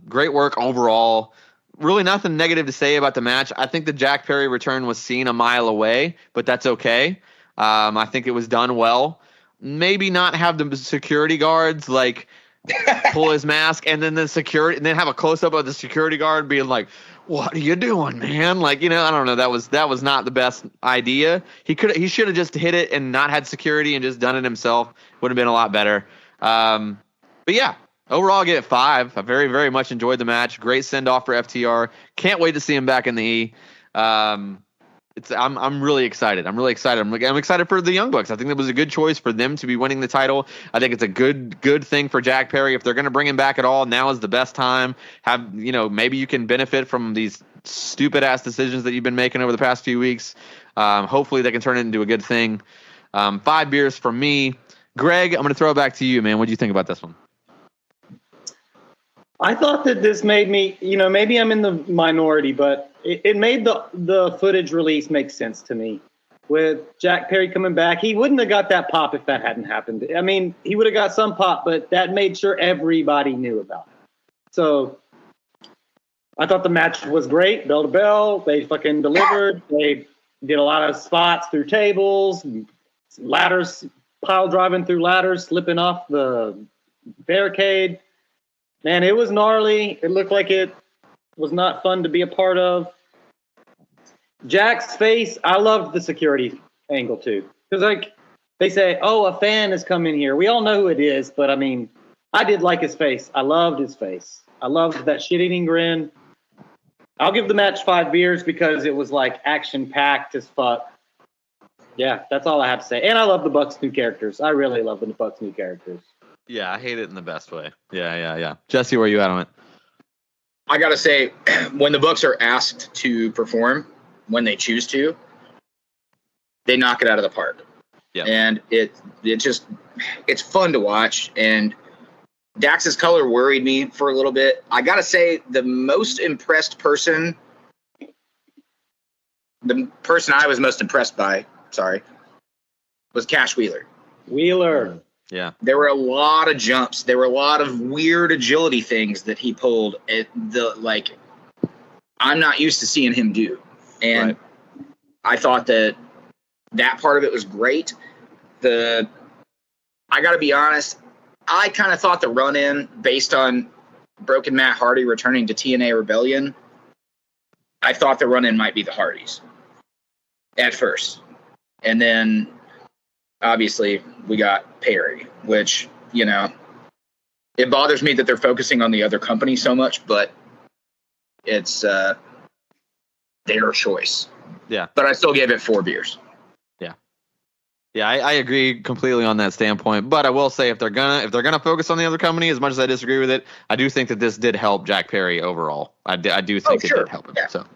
Great work overall. Really nothing negative to say about the match. I think the Jack Perry return was seen a mile away, but that's okay. I think it was done well. Maybe not have the security guards like pull his mask and then have a close-up of the security guard being like, "What are you doing, man?" Like, I don't know. That was not the best idea. He should have just hit it and not had security and just done it himself. Would have been a lot better. But yeah, overall, I give it 5. I very, very much enjoyed the match. Great send off for FTR. Can't wait to see him back in the E. I'm really excited. I'm excited for the Young Bucks. I think that was a good choice for them to be winning the title. I think it's a good thing for Jack Perry. If they're going to bring him back at all, now is the best time. Maybe you can benefit from these stupid ass decisions that you've been making over the past few weeks. Hopefully they can turn it into a good thing. 5 beers from me. Greg, I'm going to throw it back to you, man. What do you think about this one? I thought that this made me, maybe I'm in the minority, but it made the footage release make sense to me. With Jack Perry coming back, he wouldn't have got that pop if that hadn't happened. I mean, he would have got some pop, but that made sure everybody knew about it. So I thought the match was great, bell to bell. They fucking delivered. They did a lot of spots through tables, ladders, pile driving through ladders, slipping off the barricade. Man, it was gnarly. It looked like it was not fun to be a part of. Jack's face, I loved the security angle too. Because they say, oh, a fan has come in here. We all know who it is, but I mean, I did like his face. I loved his face. I loved that shit-eating grin. I'll give the match 5 beers because it was like action-packed as fuck. Yeah, that's all I have to say. And I love the Bucks' new characters. I really love the Bucks' new characters. Yeah, I hate it in the best way. Yeah. Jesse, where are you at on it? I got to say, when the Bucks are asked to perform, when they choose to, they knock it out of the park. Yeah. And it's fun to watch. And Dax's color worried me for a little bit. I got to say, the person I was most impressed by, was Cash Wheeler. Yeah. There were a lot of jumps. There were a lot of weird agility things that he pulled. I'm not used to seeing him do. And I thought that part of it was great. I got to be honest, I kind of thought the run-in based on Broken Matt Hardy returning to TNA Rebellion, I thought the run-in might be the Hardys at first. And then obviously we got Perry, which, it bothers me that they're focusing on the other company so much, but it's their choice. Yeah. But I still gave it 4 beers. Yeah. Yeah, I agree completely on that standpoint. But I will say, if they're gonna focus on the other company, as much as I disagree with it, I do think that this did help Jack Perry overall. I do think it did help him. Yeah. So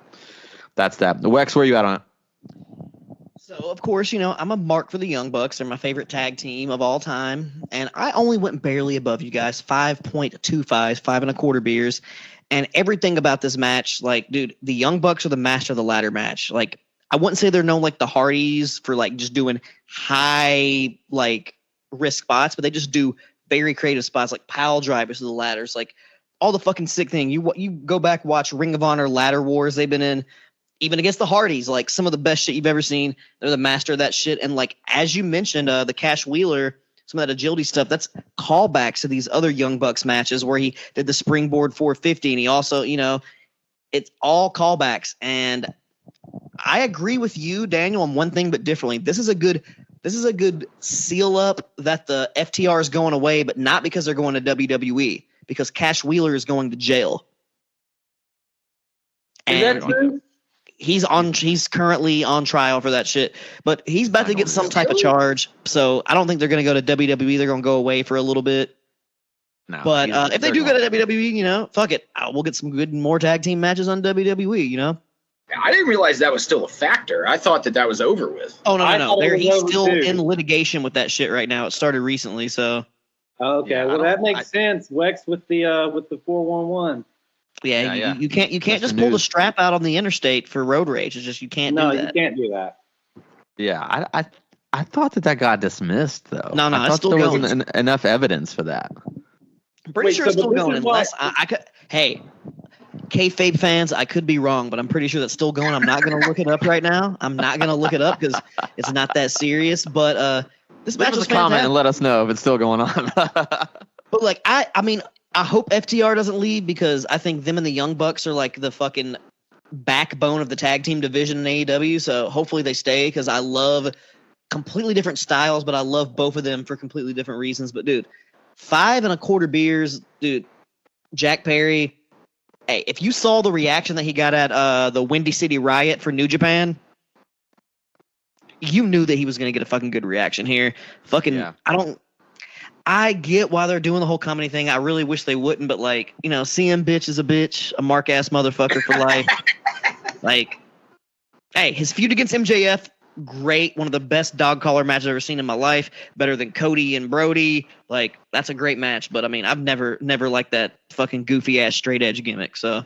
that's that. Wex, where you at on it? So, of course, I'm a mark for the Young Bucks. They're my favorite tag team of all time. And I only went barely above you guys, 5.25, 5.25 beers. And everything about this match, like, dude, the Young Bucks are the master of the ladder match. Like, I wouldn't say they're known like the Hardys for, like, just doing high, like, risk spots, but they just do very creative spots, like pile drivers to the ladders, like all the fucking sick thing. You go back, watch Ring of Honor ladder wars they've been in, even against the Hardys, like some of the best shit you've ever seen. They're the master of that shit. And like, as you mentioned, the Cash Wheeler, some of that agility stuff, that's callbacks to these other Young Bucks matches where he did the springboard 450. And he also, it's all callbacks. And I agree with you, Daniel, on one thing, but differently. This is a good seal up that the FTR is going away, but not because they're going to WWE, because Cash Wheeler is going to jail. Is that true? He's currently on trial for that shit, but he's about to get some type of charge. So I don't think they're going to go to WWE. They're going to go away for a little bit. No, but if they do go to WWE, fuck it. We'll get some good more tag team matches on WWE, I didn't realize that was still a factor. I thought that was over with. Oh, no. He's still in litigation with that shit right now. It started recently, so. Okay, yeah, well, that makes sense. Wex with the 411. Yeah, you can't just pull the strap out on the interstate for road rage. It's just you can't do that. No, you can't do that. Yeah, I thought that got dismissed though. No, I it's still there going. wasn't enough evidence for that. I'm pretty sure it's still going. Unless I could. Hey, Kayfabe fans, I could be wrong, but I'm pretty sure that's still going. I'm not going to look it up right now. I'm not going to look it up because it's not that serious. But this match was fantastic. Comment and let us know if it's still going on. But like, I mean, I hope FTR doesn't leave because I think them and the Young Bucks are like the fucking backbone of the tag team division in AEW. So hopefully they stay because I love completely different styles, but I love both of them for completely different reasons. But dude, 5.25 beers, dude. Jack Perry. Hey, if you saw the reaction that he got at the Windy City Riot for New Japan, you knew that he was going to get a fucking good reaction here. I get why they're doing the whole comedy thing. I really wish they wouldn't, but like, CM bitch is a bitch, a mark ass motherfucker for life. Like, hey, his feud against MJF, great. One of the best dog collar matches I've ever seen in my life. Better than Cody and Brody. Like, that's a great match. But I mean, I've never liked that fucking goofy ass straight edge gimmick. So,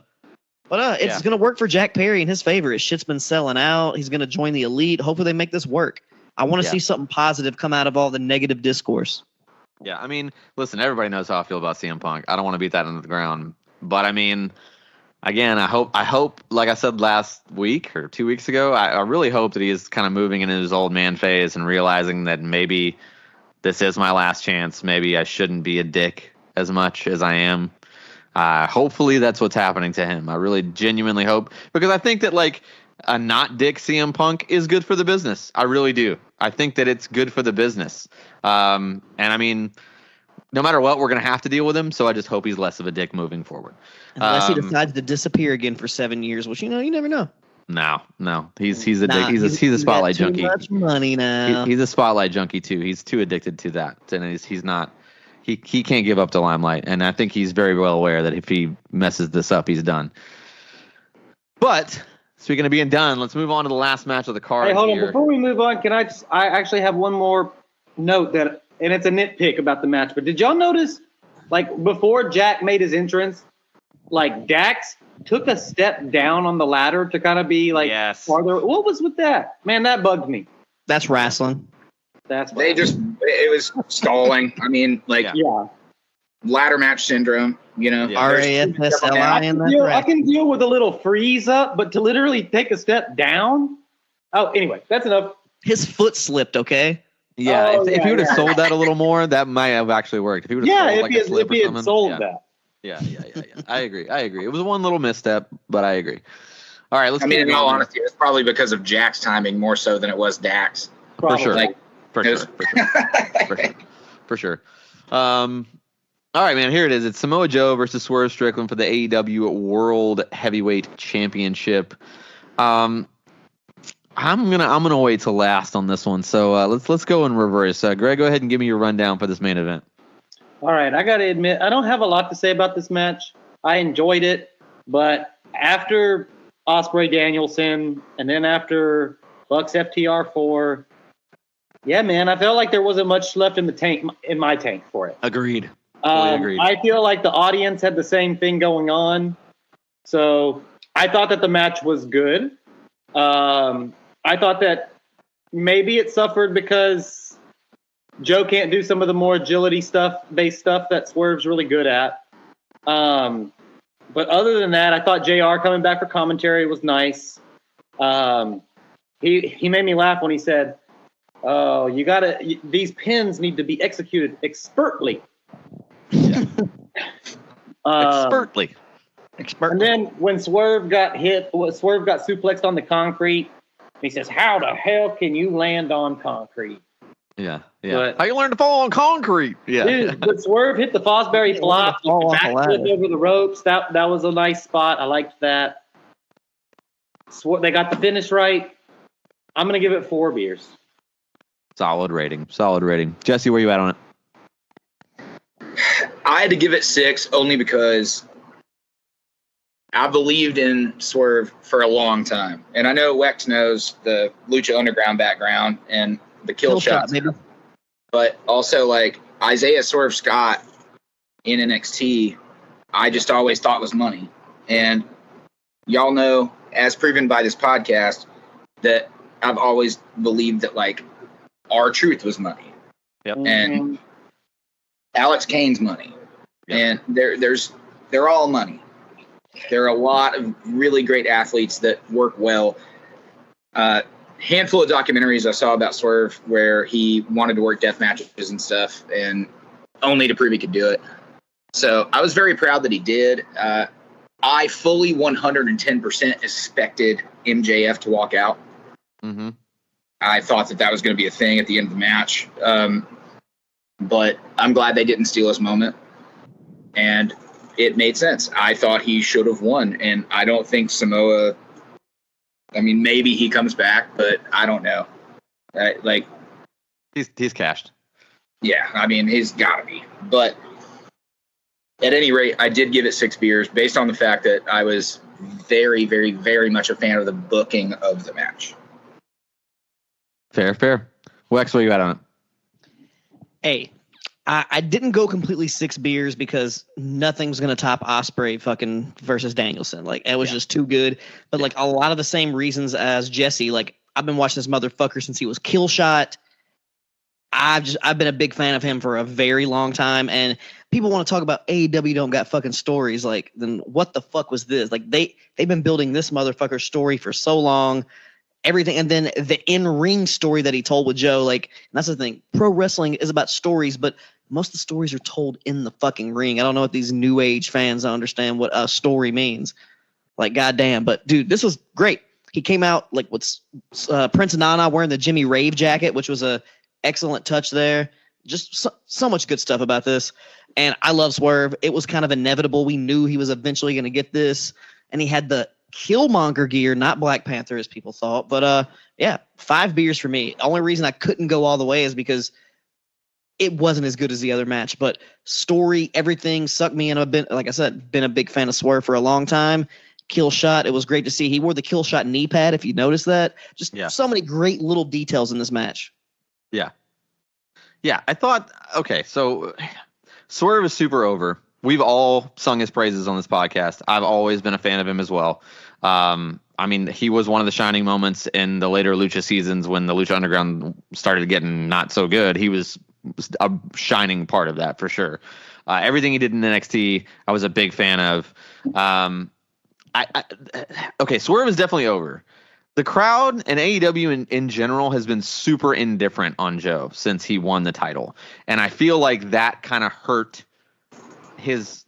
but it's gonna work for Jack Perry in his favor. His shit's been selling out. He's gonna join the Elite. Hopefully, they make this work. I want to see something positive come out of all the negative discourse. Yeah, I mean, listen, everybody knows how I feel about CM Punk. I don't want to beat that into the ground, but I mean, again, I hope, like I said last week or 2 weeks ago, I really hope that he is kind of moving into his old man phase and realizing that maybe this is my last chance. Maybe I shouldn't be a dick as much as I am. Hopefully that's what's happening to him. I really genuinely hope, because I think that like a not dick CM Punk is good for the business. I really do. I think that it's good for the business. And I mean, no matter what, we're going to have to deal with him. So I just hope he's less of a dick moving forward. Unless he decides to disappear again for 7 years, which, you never know. No. He's a dick. He's a spotlight junkie. Too much money now. He's a spotlight junkie too. He's too addicted to that. And he's not, he can't give up the limelight. And I think he's very well aware that if he messes this up, he's done. But speaking of being done, let's move on to the last match of the card. Hey, hold on. Before we move on, I actually have one more note and it's a nitpick about the match. But did y'all notice, like, before Jack made his entrance, like, Dax took a step down on the ladder to kind of be, like, farther. What was with that? Man, that bugged me. That's wrestling. It was stalling. I mean, like, ladder match syndrome, RASSLI. I can deal with a little freeze up, but to literally take a step down. Oh, anyway, that's enough. His foot slipped, okay? Yeah, if he would have sold that a little more, that might have actually worked. If he would have sold like a slip or something. Had sold that. Yeah. I agree. It was one little misstep, but I agree. All right, let's. In all honesty, it's probably because of Jack's timing more so than it was Dax. For sure. For sure. All right, man. Here it is. It's Samoa Joe versus Swerve Strickland for the AEW World Heavyweight Championship. I I'm gonna wait till last on this one. So let's go in reverse. Greg, go ahead and give me your rundown for this main event. All right, I gotta admit, I don't have a lot to say about this match. I enjoyed it, but after Ospreay Danielson and then after Bucks FTR 4, yeah, man, I felt like there wasn't much left in the tank, in my tank for it. Agreed. Agreed. I feel like the audience had the same thing going on, so I thought that the match was good. I thought that maybe it suffered because Joe can't do some of the more agility based stuff that Swerve's really good at. But other than that, I thought JR coming back for commentary was nice. He made me laugh when he said, "Oh, these pins need to be executed expertly." Yeah. Expertly. And then when Swerve got suplexed on the concrete, he says, "How the hell can you land on concrete?" Yeah. How you learn to fall on concrete? Yeah. Dude, but Swerve hit the Fosbury flop, backflip over the ropes. That was a nice spot. I liked that. They got the finish right. I'm gonna give it 4 beers. Solid rating. Jesse, where you at on it? I had to give it 6 only because I believed in Swerve for a long time. And I know Wex knows the Lucha Underground background and the kill shots. Maybe. But also, like, Isaiah Swerve Scott in NXT, I just always thought was money. And y'all know, as proven by this podcast, that I've always believed that, like, R-Truth was money. Yep. And Alex Kane's money. Yep. And they're all money. There are a lot of really great athletes that work well. Handful of documentaries I saw about Swerve where he wanted to work death matches and stuff, and only to prove he could do it. So I was very proud that he did. I fully 110% expected MJF to walk out. Mm-hmm. I thought that was going to be a thing at the end of the match. But I'm glad they didn't steal his moment. And it made sense. I thought he should have won, and I don't think Samoa. I mean, maybe he comes back, but I don't know. He's cashed. Yeah, I mean, he's got to be. But at any rate, I did give it 6 beers based on the fact that I was very, very, very much a fan of the booking of the match. Fair. Wex, where you at on it? Hey, I didn't go completely 6 beers because nothing's gonna top Ospreay fucking versus Danielson. Like, it was just too good. But like a lot of the same reasons as Jesse. Like, I've been watching this motherfucker since he was Killshot. I've been a big fan of him for a very long time. And people want to talk about AEW don't got fucking stories. Like, then what the fuck was this? Like, they've been building this motherfucker's story for so long. Everything, and then the in-ring story that he told with Joe, like, that's the thing. Pro wrestling is about stories, but most of the stories are told in the fucking ring. I don't know if these new age fans understand what a story means. Like, goddamn. But dude, this was great. He came out like with Prince Nana wearing the Jimmy Rave jacket, which was a excellent touch there. Just so much good stuff about this. And I love Swerve. It was kind of inevitable. We knew he was eventually going to get this, and he had the Killmonger gear, not Black Panther as people thought. But yeah, 5 beers for me. The only reason I couldn't go all the way is because it wasn't as good as the other match. But story, everything sucked me in. I've been, like I said, been a big fan of Swerve for a long time. Kill shot, it was great to see. He wore the kill shot knee pad, if you noticed that. Just so many great little details in this match. Yeah, I thought, okay, so Swerve is super over. We've all sung his praises on this podcast. I've always been a fan of him as well. I mean, he was one of the shining moments in the later Lucha seasons when the Lucha Underground started getting not so good. He was a shining part of that for sure. Everything he did in NXT, I was a big fan of. Okay, Swerve is definitely over. The crowd and AEW in general has been super indifferent on Joe since he won the title. And I feel like that kind of hurt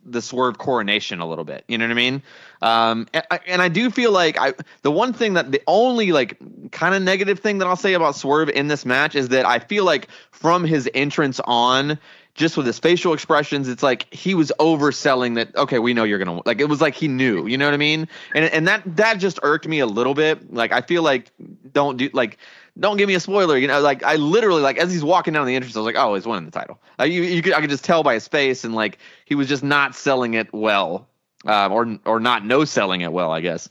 the Swerve coronation a little bit. You know what I mean? And I do feel like the only like kind of negative thing that I'll say about Swerve in this match is that I feel like from his entrance on, just with his facial expressions, it's like he was overselling that. Okay, we know you're gonna like. It was like he knew. You know what I mean? And that just irked me a little bit. Like I feel like don't give me a spoiler. You know, like I literally like as he's walking down the entrance, I was like, oh, he's winning the title. I could just tell by his face, and like he was just not selling it well, or not no selling it well, I guess.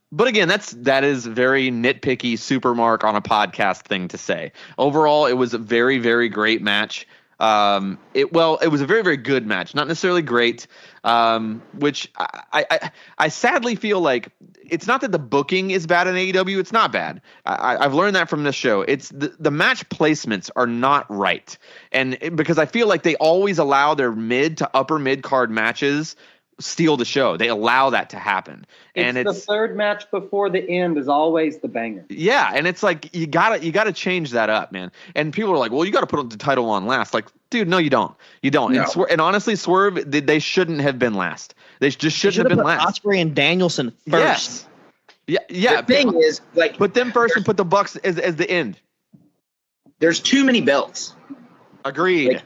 But again, that is very nitpicky super mark on a podcast thing to say. Overall, it was a very, very great match. It was a very, very good match, not necessarily great. Which I sadly feel like it's not that the booking is bad in AEW. It's not bad. I've learned that from this show. It's the match placements are not right, and because I feel like they always allow their mid to upper mid card matches steal the show. They allow that to happen. And it's the third match before the end is always the banger. Yeah, and it's like you gotta change that up, man. And people are like, well, you gotta put the title on last. Like, dude, no, you don't. You don't. No. And honestly, Swerve, they shouldn't have been last. They just shouldn't have been last. Ospreay and Danielson first. Yes. Yeah. The thing is, like, put them first and put the Bucks as the end. There's too many belts. Agreed.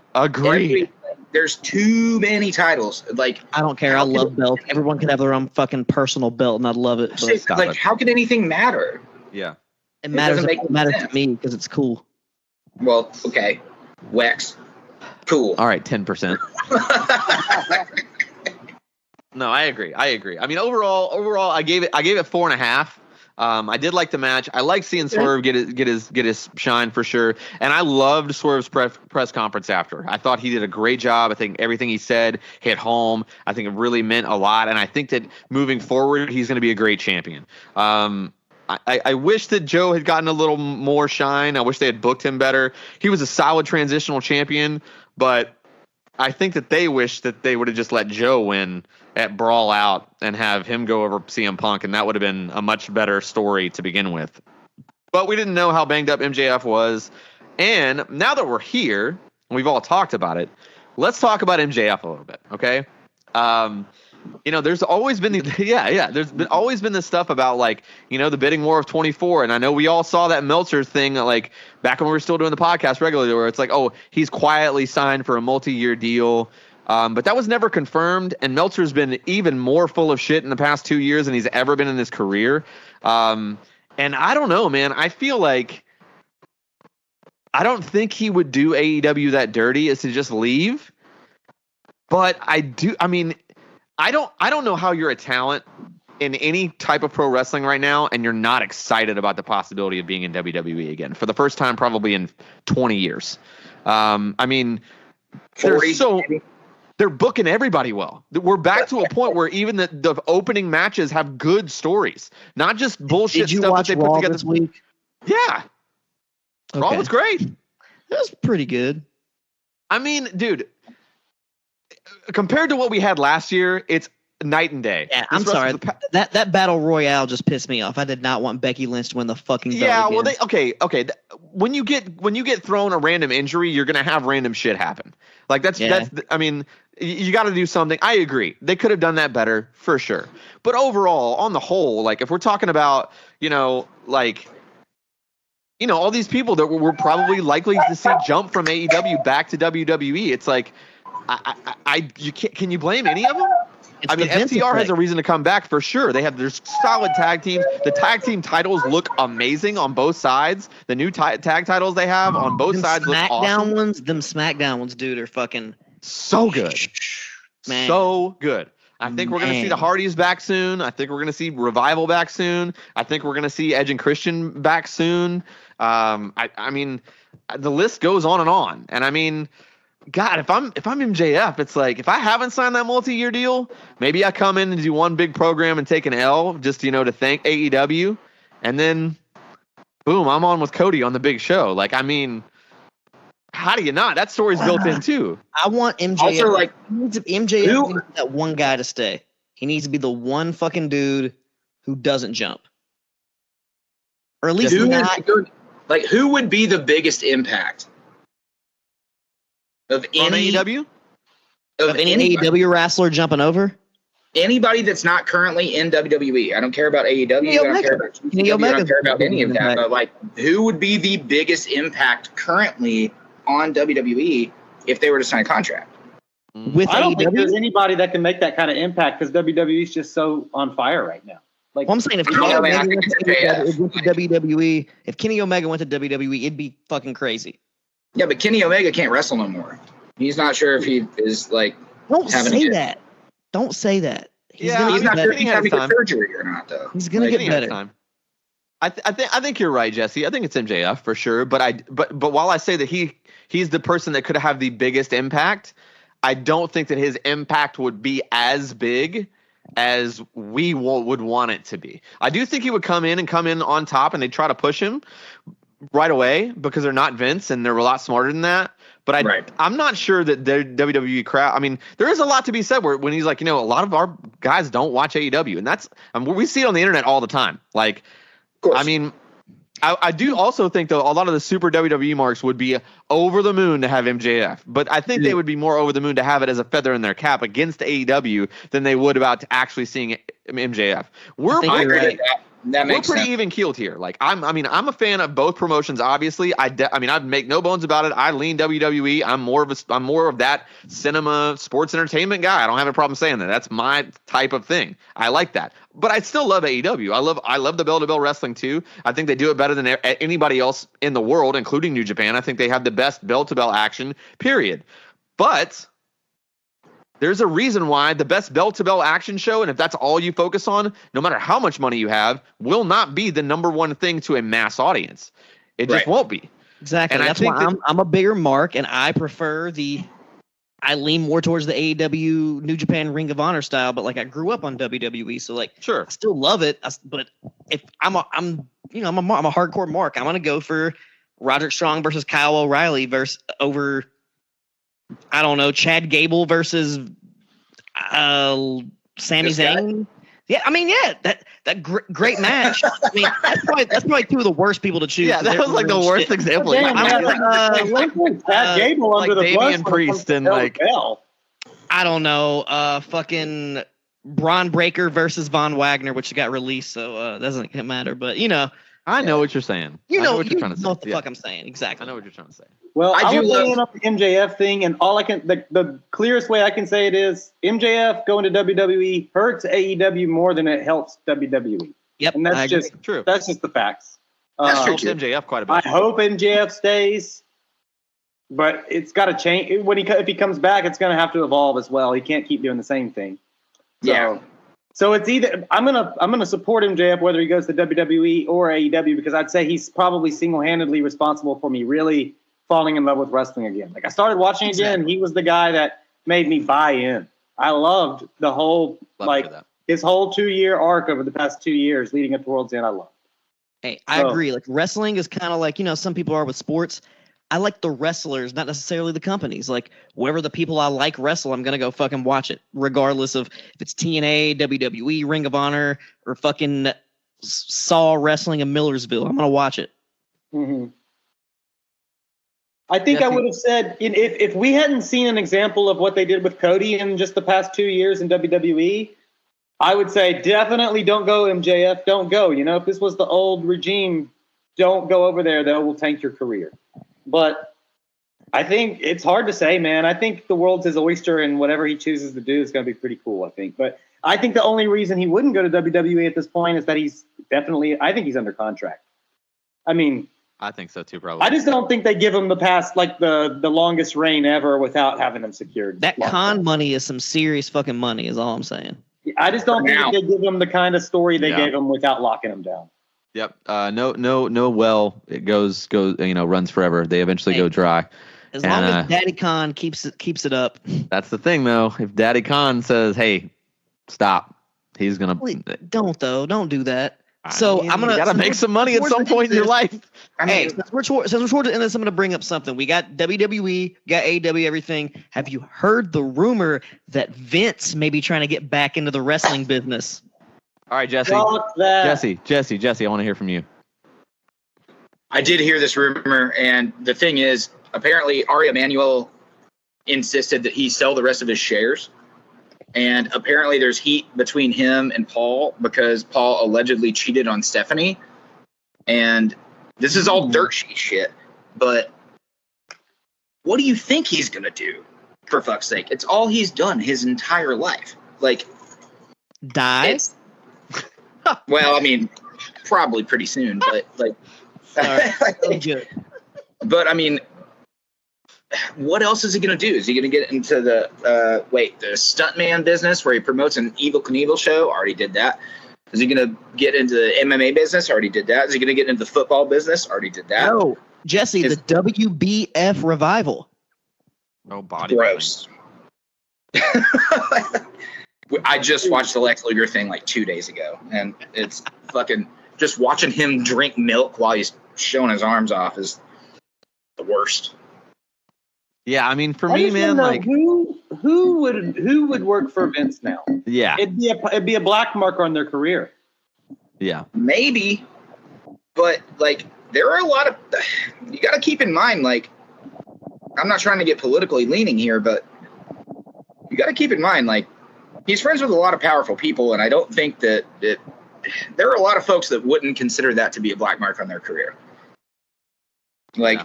There's too many titles. Like, I don't care. I love belts. Everyone can have their own fucking personal belt, and I'd love it. Like, how can anything matter? Yeah, it matters to me because it's cool. Well, okay, Wex, cool. All right, 10%. No, I agree. I mean, overall, I gave it 4.5. I did like the match. I like seeing Swerve get his shine for sure. And I loved Swerve's press conference after. I thought he did a great job. I think everything he said hit home. I think it really meant a lot. And I think that moving forward, he's going to be a great champion. I wish that Joe had gotten a little more shine. I wish they had booked him better. He was a solid transitional champion, but I think that they wish that they would have just let Joe win at Brawl Out and have him go over CM Punk, and that would have been a much better story to begin with. But we didn't know how banged up MJF was. And now that we're here, and we've all talked about it, let's talk about MJF a little bit, okay? There's always been always been this stuff about, like, the bidding war of 24, and I know we all saw that Meltzer thing, like, back when we were still doing the podcast regularly, where it's like, oh, he's quietly signed for a multi-year deal. But that was never confirmed, and Meltzer's been even more full of shit in the past 2 years than he's ever been in his career. And I don't know, man. I feel like I don't think he would do AEW that dirty as to just leave. But I do. I mean, I don't know how you're a talent in any type of pro wrestling right now, and you're not excited about the possibility of being in WWE again for the first time probably in 20 years. I mean, 40. They're booking everybody well. We're back to a point where even the opening matches have good stories, not just bullshit stuff that they put together this week. Yeah, okay. Raw was great. It was pretty good. I mean, dude, compared to what we had last year, it's night and day. Yeah, I'm sorry. That battle royale just pissed me off. I did not want Becky Lynch to win the fucking belt. Yeah, again. well, okay. When you get thrown a random injury, you're gonna have random shit happen. Like that's. I mean, you got to do something. I agree. They could have done that better for sure. But overall, on the whole, like if we're talking about, all these people that we're probably likely to see jump from AEW back to WWE, it's like, can you blame any of them? I mean, FTR has a reason to come back for sure. There's solid tag teams. The tag team titles look amazing on both sides. The new tag titles they have on both sides look awesome. Them SmackDown ones, dude, are fucking so good. Man. So good. I think we're going to see the Hardys back soon. I think we're going to see Revival back soon. I think we're going to see Edge and Christian back soon. I mean, the list goes on and on. And I mean, God, if I'm MJF, it's like if I haven't signed that multi-year deal, maybe I come in and do one big program and take an L just to thank AEW, and then boom, I'm on with Cody on the big show. Like, I mean, how do you not? That story's built in too. I want MJF. Also, like, MJF needs that one guy to stay. He needs to be the one fucking dude who doesn't jump, or at least not. Like, who would be the biggest impact? Of any AEW? Of any AEW wrestler jumping over? Anybody that's not currently in WWE. I don't care about AEW. I don't care about GCW. I don't care about any of that. But, like, who would be the biggest impact currently on WWE if they were to sign a contract. With I don't think AEW? there's anybody that can make that kind of impact because WWE's just so on fire right now. Like, Well, I'm saying if Well, Kenny I mean, I Omega think went it's to MJF. WWE, if Kenny Omega went to WWE, it'd be fucking crazy. Yeah, but Kenny Omega can't wrestle no more. He's not sure if he is like. Don't having say a- that. Don't say that. Yeah, gonna He's get not better. sure if he's having a surgery or not, though. He's gonna Like, get better. Time. I think you're right, Jesse. I think it's MJF for sure. But while I say that he's the person that could have the biggest impact, I don't think that his impact would be as big as we would want it to be. I do think he would come in on top, and they try to push him right away because they're not Vince and they're a lot smarter than that. But I'm not sure that the WWE crowd. I mean, there is a lot to be said when he's like, a lot of our guys don't watch AEW, and we see it on the internet all the time. Like, I mean, I do also think though a lot of the super WWE marks would be over the moon to have MJF, but I think they would be more over the moon to have it as a feather in their cap against AEW than they would about actually seeing MJF. We're pretty even keeled here. Like I'm a fan of both promotions. Obviously, I'd make no bones about it. I lean WWE. I'm more of that cinema, sports entertainment guy. I don't have a problem saying that. That's my type of thing. I like that. But I still love AEW. I love the bell-to-bell wrestling too. I think they do it better than anybody else in the world, including New Japan. I think they have the best bell-to-bell action. Period. But there's a reason why the best bell-to-bell action show, and if that's all you focus on, no matter how much money you have, will not be the number one thing to a mass audience. It just won't be. Exactly. And that's why I'm a bigger mark, and I prefer I lean more towards the AEW New Japan Ring of Honor style, but like I grew up on WWE, so like sure, I still love it. But if I'm a hardcore mark, I'm gonna go for Roderick Strong versus Kyle O'Reilly over I don't know, Chad Gable versus Sami Zayn. Yeah, I mean, that great match. I mean, that's probably two of the worst people to choose. Yeah, that was like the worst example. Chad Gable under the Damian bus Priest and like I don't know, fucking Braun Breaker versus Von Wagner, which got released, so doesn't matter. But I know what you're saying. You know what you're trying to say. What the fuck I'm saying? Exactly. I know what you're trying to say. Well, I do love up the MJF thing, and all I can the clearest way I can say it is MJF going to WWE hurts AEW more than it helps WWE. Yep, and that's just true. That's just the facts. That's true. Helps MJF quite a bit. I hope MJF stays, but it's got to change. If he comes back, it's going to have to evolve as well. He can't keep doing the same thing. So it's either I'm gonna support MJF whether he goes to WWE or AEW because I'd say he's probably single-handedly responsible for me really falling in love with wrestling again. Like I started watching again, and he was the guy that made me buy in. I loved the whole his whole 2-year arc over the past 2 years leading up to World's End. I loved. Hey, I agree. Like wrestling is kind of like some people are with sports. I like the wrestlers, not necessarily the companies. Like wherever the people I like wrestle, I'm gonna go fucking watch it, regardless of if it's TNA, WWE, Ring of Honor, or fucking Saw Wrestling in Millersville. I'm gonna watch it. Mm-hmm. I think I would have said if we hadn't seen an example of what they did with Cody in just the past 2 years in WWE, I would say definitely don't go MJF, don't go. If this was the old regime, don't go over there. That will tank your career. But I think it's hard to say, man. I think the world's his oyster, and whatever he chooses to do is going to be pretty cool, I think. But I think the only reason he wouldn't go to WWE at this point is that I think he's under contract. I mean, I think so too, probably. I just don't think they give him the past, like the longest reign ever without having him secured. That con money is some serious fucking money, is all I'm saying. I just don't think they give him the kind of story they gave him without locking him down. Yep. No. Well, it goes. Runs forever. They eventually go dry. As long as Daddy Khan keeps it up. That's the thing, though. If Daddy Khan says, "Hey, stop," he's gonna. Don't do that. So I'm gonna. You gotta make some money at some point in your life. Hey, since we're towards the end of this, I'm gonna bring up something. We got WWE, got AEW, everything. Have you heard the rumor that Vince may be trying to get back into the wrestling business? All right, Jesse. Jesse, I want to hear from you. I did hear this rumor, and the thing is, apparently Ari Emanuel insisted that he sell the rest of his shares, and apparently there's heat between him and Paul because Paul allegedly cheated on Stephanie, and this is all dirt sheet shit, but what do you think he's going to do, for fuck's sake? It's all he's done his entire life. Like, die? Well, I mean, probably pretty soon, but like, but I mean, what else is he going to do? Is he going to get into the stuntman business where he promotes an Evel Knievel show? Already did that. Is he going to get into the MMA business? Already did that. Is he going to get into the football business? Already did that. No, Jesse, the WBF revival. No body. Gross. I just watched the Lex Luger thing like 2 days ago, and it's fucking just watching him drink milk while he's showing his arms off is the worst. Yeah, I mean, for me, man, like who would work for Vince now? Yeah, it'd be a black marker on their career. Yeah, maybe, but like there are a lot of you got to keep in mind. Like, I'm not trying to get politically leaning here, but you got to keep in mind, like, he's friends with a lot of powerful people, and I don't think that there are a lot of folks that wouldn't consider that to be a black mark on their career. Like.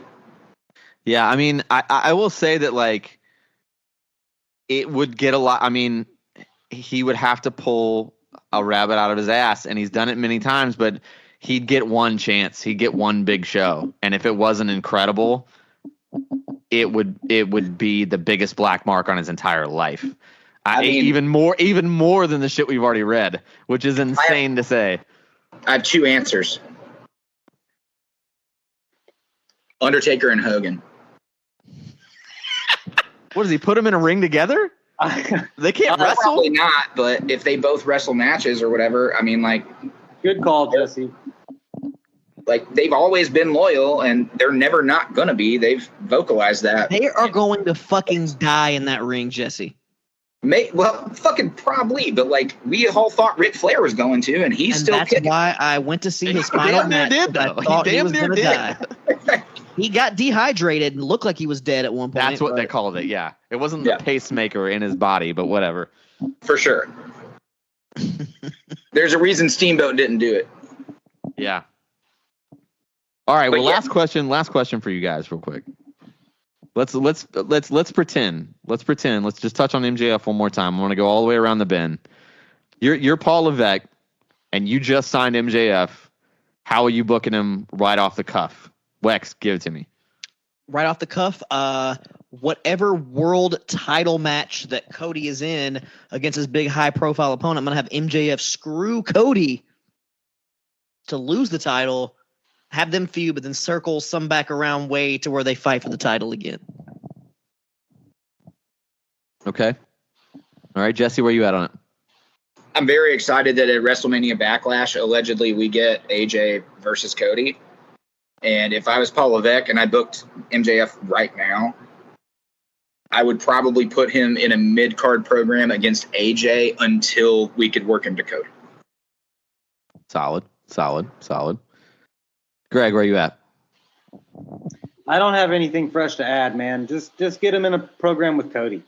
Yeah, I mean, I will say that, like, it would get a lot. I mean, he would have to pull a rabbit out of his ass, and he's done it many times, but he'd get one chance. He'd get one big show. And if it wasn't incredible, it would be the biggest black mark on his entire life. I mean, even more than the shit we've already read, which is insane to say. I have two answers. Undertaker and Hogan. What does he put them in a ring together? They can't wrestle. Probably not, but if they both wrestle matches or whatever, I mean, like, good call, Jesse. Like, they've always been loyal, and they're never not gonna be. They've vocalized that. They are going to fucking die in that ring, Jesse. Well, fucking probably, but like we all thought Ric Flair was going to, and he's still that's kicking. why I went to see his final match. I thought he was going to die. He got dehydrated and looked like he was dead at one point. That's what they called it. Yeah, it wasn't the pacemaker in his body, but whatever. For sure. There's a reason Steamboat didn't do it. Yeah. All right. But well, last question for you guys, real quick. Let's pretend. Let's just touch on MJF one more time. I want to go all the way around the bend. You're Paul Levesque, and you just signed MJF. How are you booking him right off the cuff? Wex, give it to me. Right off the cuff, whatever world title match that Cody is in against his big high-profile opponent, I'm going to have MJF screw Cody to lose the title, have them feud, but then circle some back around way to where they fight for the title again. Okay. All right, Jesse, where you at on it? I'm very excited that at WrestleMania Backlash, allegedly, we get AJ versus Cody. And if I was Paul Levesque and I booked MJF right now, I would probably put him in a mid-card program against AJ until we could work him to Cody. Solid. Greg, where you at? I don't have anything fresh to add, man. Just get him in a program with Cody.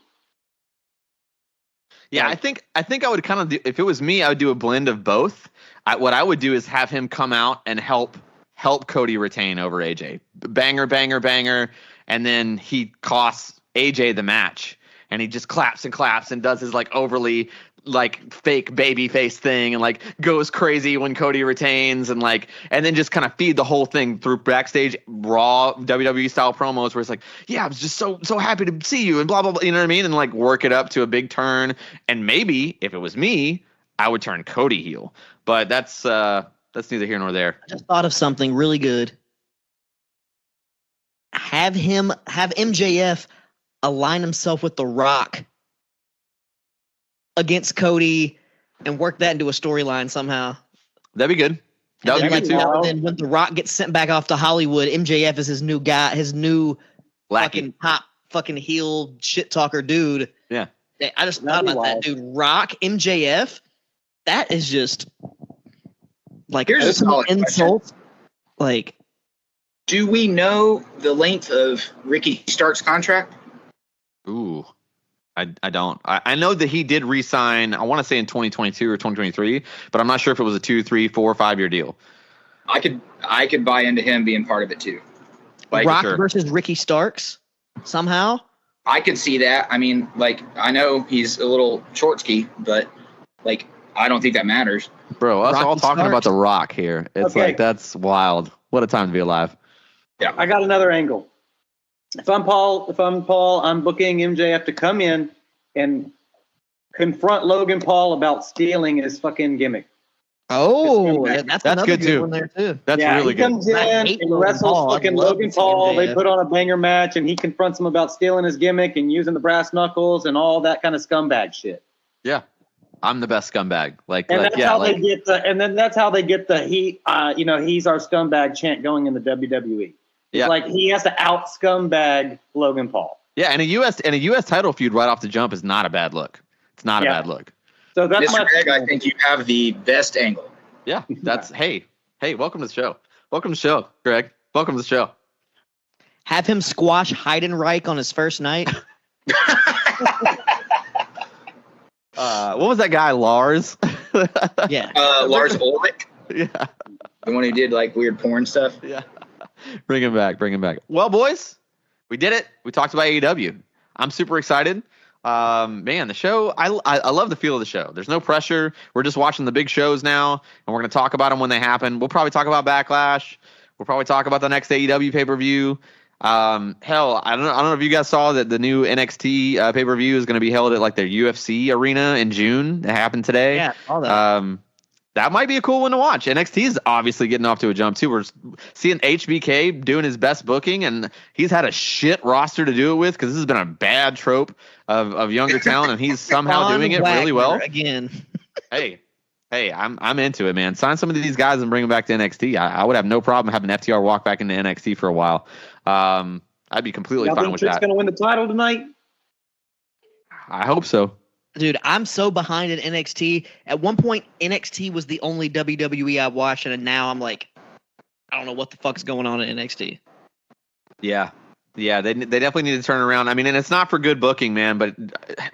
Yeah, I think I would kind of do, if it was me, I would do a blend of both. What I would do is have him come out and help Cody retain over AJ. Banger, and then he costs AJ the match, and he just claps and does his like overly like fake baby face thing and like goes crazy when Cody retains and then just kind of feed the whole thing through backstage raw WWE style promos where it's like, yeah, I was just so happy to see you and blah blah blah, you know what I mean, and like work it up to a big turn. And maybe if it was me, I would turn Cody heel, but that's neither here nor there. I just thought of something really good. Have MJF align himself with The Rock against Cody and work that into a storyline somehow. That'd be good. That would be good too. Then when The Rock gets sent back off to Hollywood, MJF is his new guy, his new fucking hot fucking heel shit talker dude. Yeah. I just thought about that, dude. Rock, MJF, that is just like here's a solid insult. Question. Like, do we know the length of Ricky Stark's contract? Ooh. I don't. I know that he did re-sign, I want to say in 2022 or 2023, but I'm not sure if it was a 2, 3, 4, 5 year deal. I could buy into him being part of it too. Rock versus Ricky Starks. somehow. I could see that. I mean, like, I know he's a little short-ski, but, like, I don't think that matters. Bro, us Rocky all talking Stark. about The Rock here. It's Okay. like, that's wild. What a time to be alive. Yeah. I got another angle. If I'm Paul, I'm booking MJF to come in and confront Logan Paul about stealing his fucking gimmick. Oh, That's that's good another too. one there too. That's really he good. comes in I hate and Logan wrestles Paul. I'd fucking love Logan to see Paul. They MJF. put on a banger match, and he confronts him about stealing his gimmick and using the brass knuckles and all that kind of scumbag shit. Yeah. I'm the best scumbag. And that's how they get the. And then that's how they get the he's our scumbag chant going in the WWE. Yeah. It's like he has to out scumbag Logan Paul. Yeah, and a US title feud right off the jump is not a bad look. It's not a bad look. So that's Mr. Greg, I think you have the best angle. Yeah, that's hey, welcome to the show. Welcome to the show, Greg. Welcome to the show. Have him squash Heidenreich on his first night. What was that guy, Lars? Yeah. Lars Ulrich, Yeah. the one who did like weird porn stuff. Yeah. Bring him back. Well, boys, we did it. We talked about AEW. I'm super excited. Man, the show, I love the feel of the show. There's no pressure. We're just watching the big shows now, and we're going to talk about them when they happen. We'll probably talk about Backlash. We'll probably talk about the next AEW pay-per-view. Hell, I don't know if you guys saw that the new NXT pay-per-view is going to be held at like their UFC arena in June. It happened today. Yeah, all that. That might be a cool one to watch. NXT is obviously getting off to a jump too. We're seeing HBK doing his best booking, and he's had a shit roster to do it with because this has been a bad trope of younger talent, and he's somehow doing it really well. Again. Hey, I'm into it, man. Sign some of these guys and bring them back to NXT. I would have no problem having FTR walk back into NXT for a while. I'd be completely fine with Trick's that. going to win the title tonight? I hope so. Dude, I'm so behind in NXT. At one point, NXT was the only WWE I watched, and now I'm like, I don't know what the fuck's going on in NXT. Yeah, they definitely need to turn around. I mean, and it's not for good booking, man, but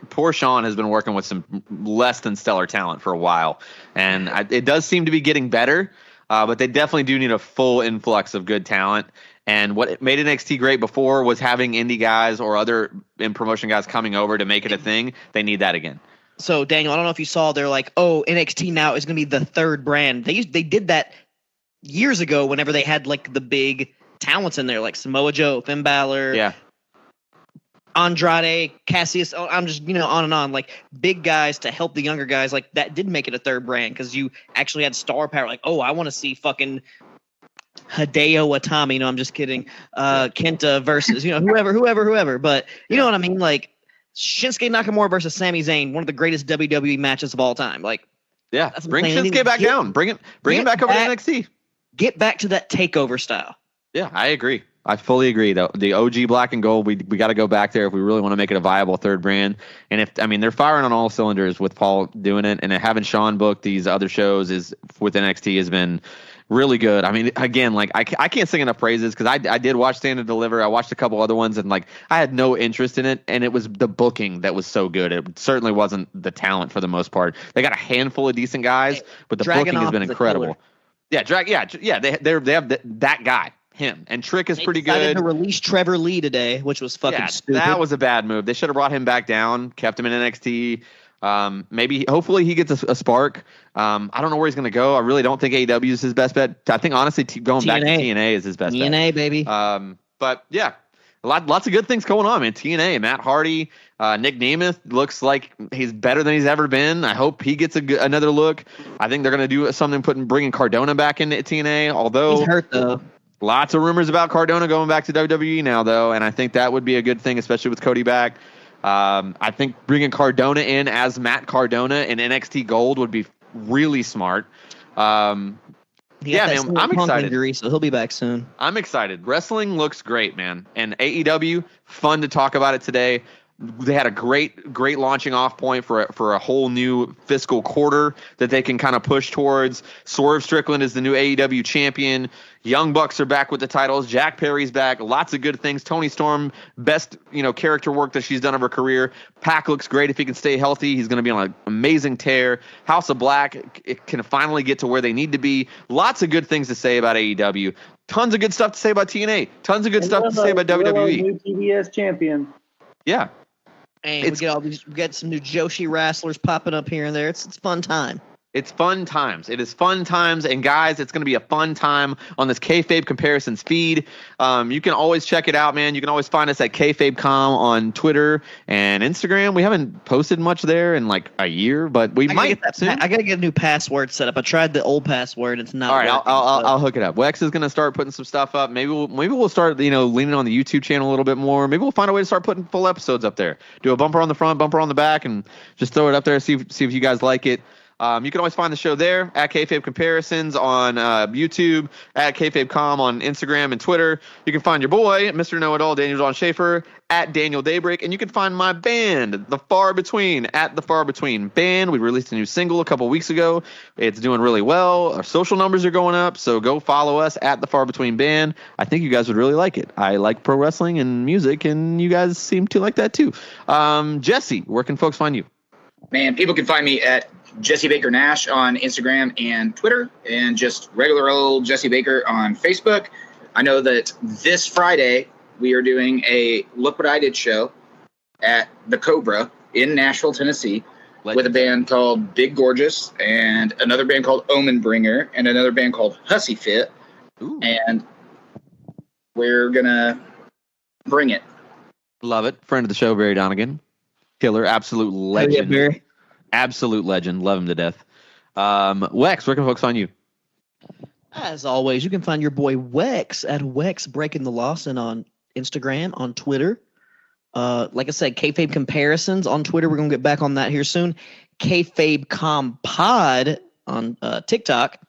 poor Sean has been working with some less than stellar talent for a while, and it does seem to be getting better, but they definitely do need a full influx of good talent. And what made NXT great before was having indie guys or other in promotion guys coming over to make it a thing. They need that again. So, Daniel, I don't know if you saw, they're like, oh, NXT now is going to be the third brand. They did that years ago whenever they had like the big talents in there, like Samoa Joe, Finn Balor, Andrade, Cassius. I'm just, on and on. Like big guys to help the younger guys. Like that did make it a third brand because you actually had star power. Like, oh, I want to see fucking Hideo Itami. No, I'm just kidding. Kenta versus, whoever. But you know what I mean? Like Shinsuke Nakamura versus Sami Zayn, one of the greatest WWE matches of all time. Like, yeah, bring Shinsuke back down. Bring him back over to NXT. Get back to that takeover style. Yeah, I agree. I fully agree. The OG black and gold, we got to go back there if we really want to make it a viable third brand. And they're firing on all cylinders with Paul doing it, and having Sean book these other shows with NXT has been really good. I mean, again, like I can't sing enough praises because I did watch Stand and Deliver. I watched a couple other ones, and like I had no interest in it, and it was the booking that was so good. It certainly wasn't the talent for the most part. They got a handful of decent guys, but the booking has been incredible. Yeah, they have that guy. Him and Trick is pretty good. They decided to release Trevor Lee today, which was fucking stupid. That was a bad move. They should have brought him back down, kept him in NXT. Hopefully he gets a spark. I don't know where he's going to go. I really don't think AEW is his best bet. I think honestly going back to TNA is his best bet. TNA, baby. But yeah, lots of good things going on, man. TNA, Matt Hardy, Nick Nemeth looks like he's better than he's ever been. I hope he gets another look. I think they're going to do something bringing Cardona back into TNA, although he's hurt though. Lots of rumors about Cardona going back to WWE now, though, and I think that would be a good thing, especially with Cody back. I think bringing Cardona in as Matt Cardona in NXT Gold would be really smart. Man, I'm excited. Injury, so he'll be back soon. I'm excited. Wrestling looks great, man. And AEW, fun to talk about it today. They had a great launching off point for a whole new fiscal quarter that they can kind of push towards. Swerve Strickland is the new AEW champion. Young Bucks are back with the titles. Jack Perry's back. Lots of good things. Toni Storm, best character work that she's done of her career. Pac looks great if he can stay healthy. He's going to be on an amazing tear. House of Black, it can finally get to where they need to be. Lots of good things to say about AEW. Tons of good stuff to say about TNA. Tons of good stuff to say about WWE. New TBS champion. Yeah. And we got some new Joshi wrestlers popping up here and there. It's fun time. It's fun times. It is fun times. And guys, it's going to be a fun time on this Kayfabe Comparisons feed. You can always check it out, man. You can always find us at KayfabeCom on Twitter and Instagram. We haven't posted much there in like a year, but we might soon. I got to get a new password set up. I tried the old password. It's not. All right, working, I'll hook it up. Wex is going to start putting some stuff up. Maybe we'll start, leaning on the YouTube channel a little bit more. Maybe we'll find a way to start putting full episodes up there. Do a bumper on the front, bumper on the back, and just throw it up there. See if you guys like it. You can always find the show there at Kayfabe Comparisons on YouTube, at KayfabeCom on Instagram and Twitter. You can find your boy, Mr. Knowitall, Daniel John Schafer, at Daniel Daybreak. And you can find my band, The Far Between, at The Far Between Band. We released a new single a couple weeks ago. It's doing really well. Our social numbers are going up, so go follow us at The Far Between Band. I think you guys would really like it. I like pro wrestling and music, and you guys seem to like that too. Jesse, where can folks find you? Man, people can find me at Jesse Baker Nash on Instagram and Twitter, and just regular old Jesse Baker on Facebook. I know that this Friday we are doing a Look What I Did show at the Cobra in Nashville, Tennessee, with a band called Big Gorgeous and another band called Omen Bringer and another band called Hussy Fit. Ooh. And we're gonna bring it. Love it. Friend of the show, Barry Donegan. Killer, absolute legend. Yeah, Barry. Absolute legend. Love him to death. Wex, where can folks find you? As always, you can find your boy Wex at Wex Breaking the Lawson on Instagram, on Twitter. Like I said, Kayfabe Comparisons on Twitter. We're going to get back on that here soon. KayfabeCom Pod on TikTok.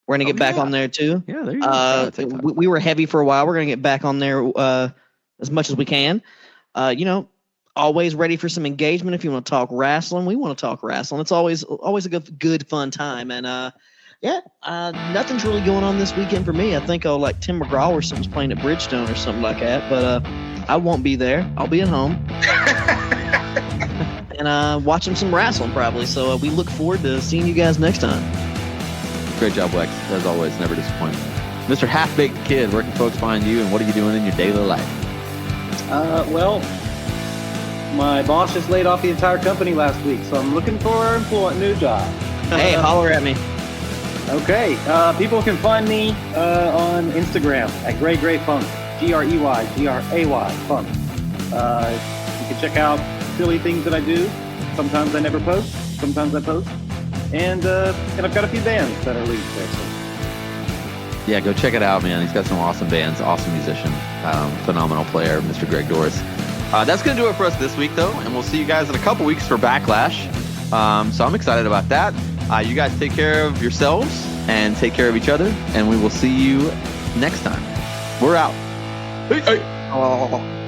We're going to get back on there too. Yeah, there you go. We were heavy for a while. We're going to get back on there as much as we can. Always ready for some engagement. If you want to talk wrestling, we want to talk wrestling. It's always a good fun time. And nothing's really going on this weekend for me. I think like Tim McGraw or something's playing at Bridgestone or something like that. But I won't be there. I'll be at home and watching some wrestling probably. So we look forward to seeing you guys next time. Great job, Wex. As always, never disappointed. Mr. Half-Baked Kid, where can folks find you, and what are you doing in your daily life? My boss just laid off the entire company last week, so I'm looking for a new job. Hey, holler at me. Okay. People can find me on Instagram at Gray Funk, GREYGRAY Funk. You can check out silly things that I do. Sometimes I never post. Sometimes I post. And I've got a few bands that are linked there. So. Yeah, go check it out, man. He's got some awesome bands, awesome musician, phenomenal player, Mr. Greg Dorris. That's going to do it for us this week, though, and we'll see you guys in a couple weeks for Backlash. So I'm excited about that. You guys take care of yourselves and take care of each other, and we will see you next time. We're out. Oh.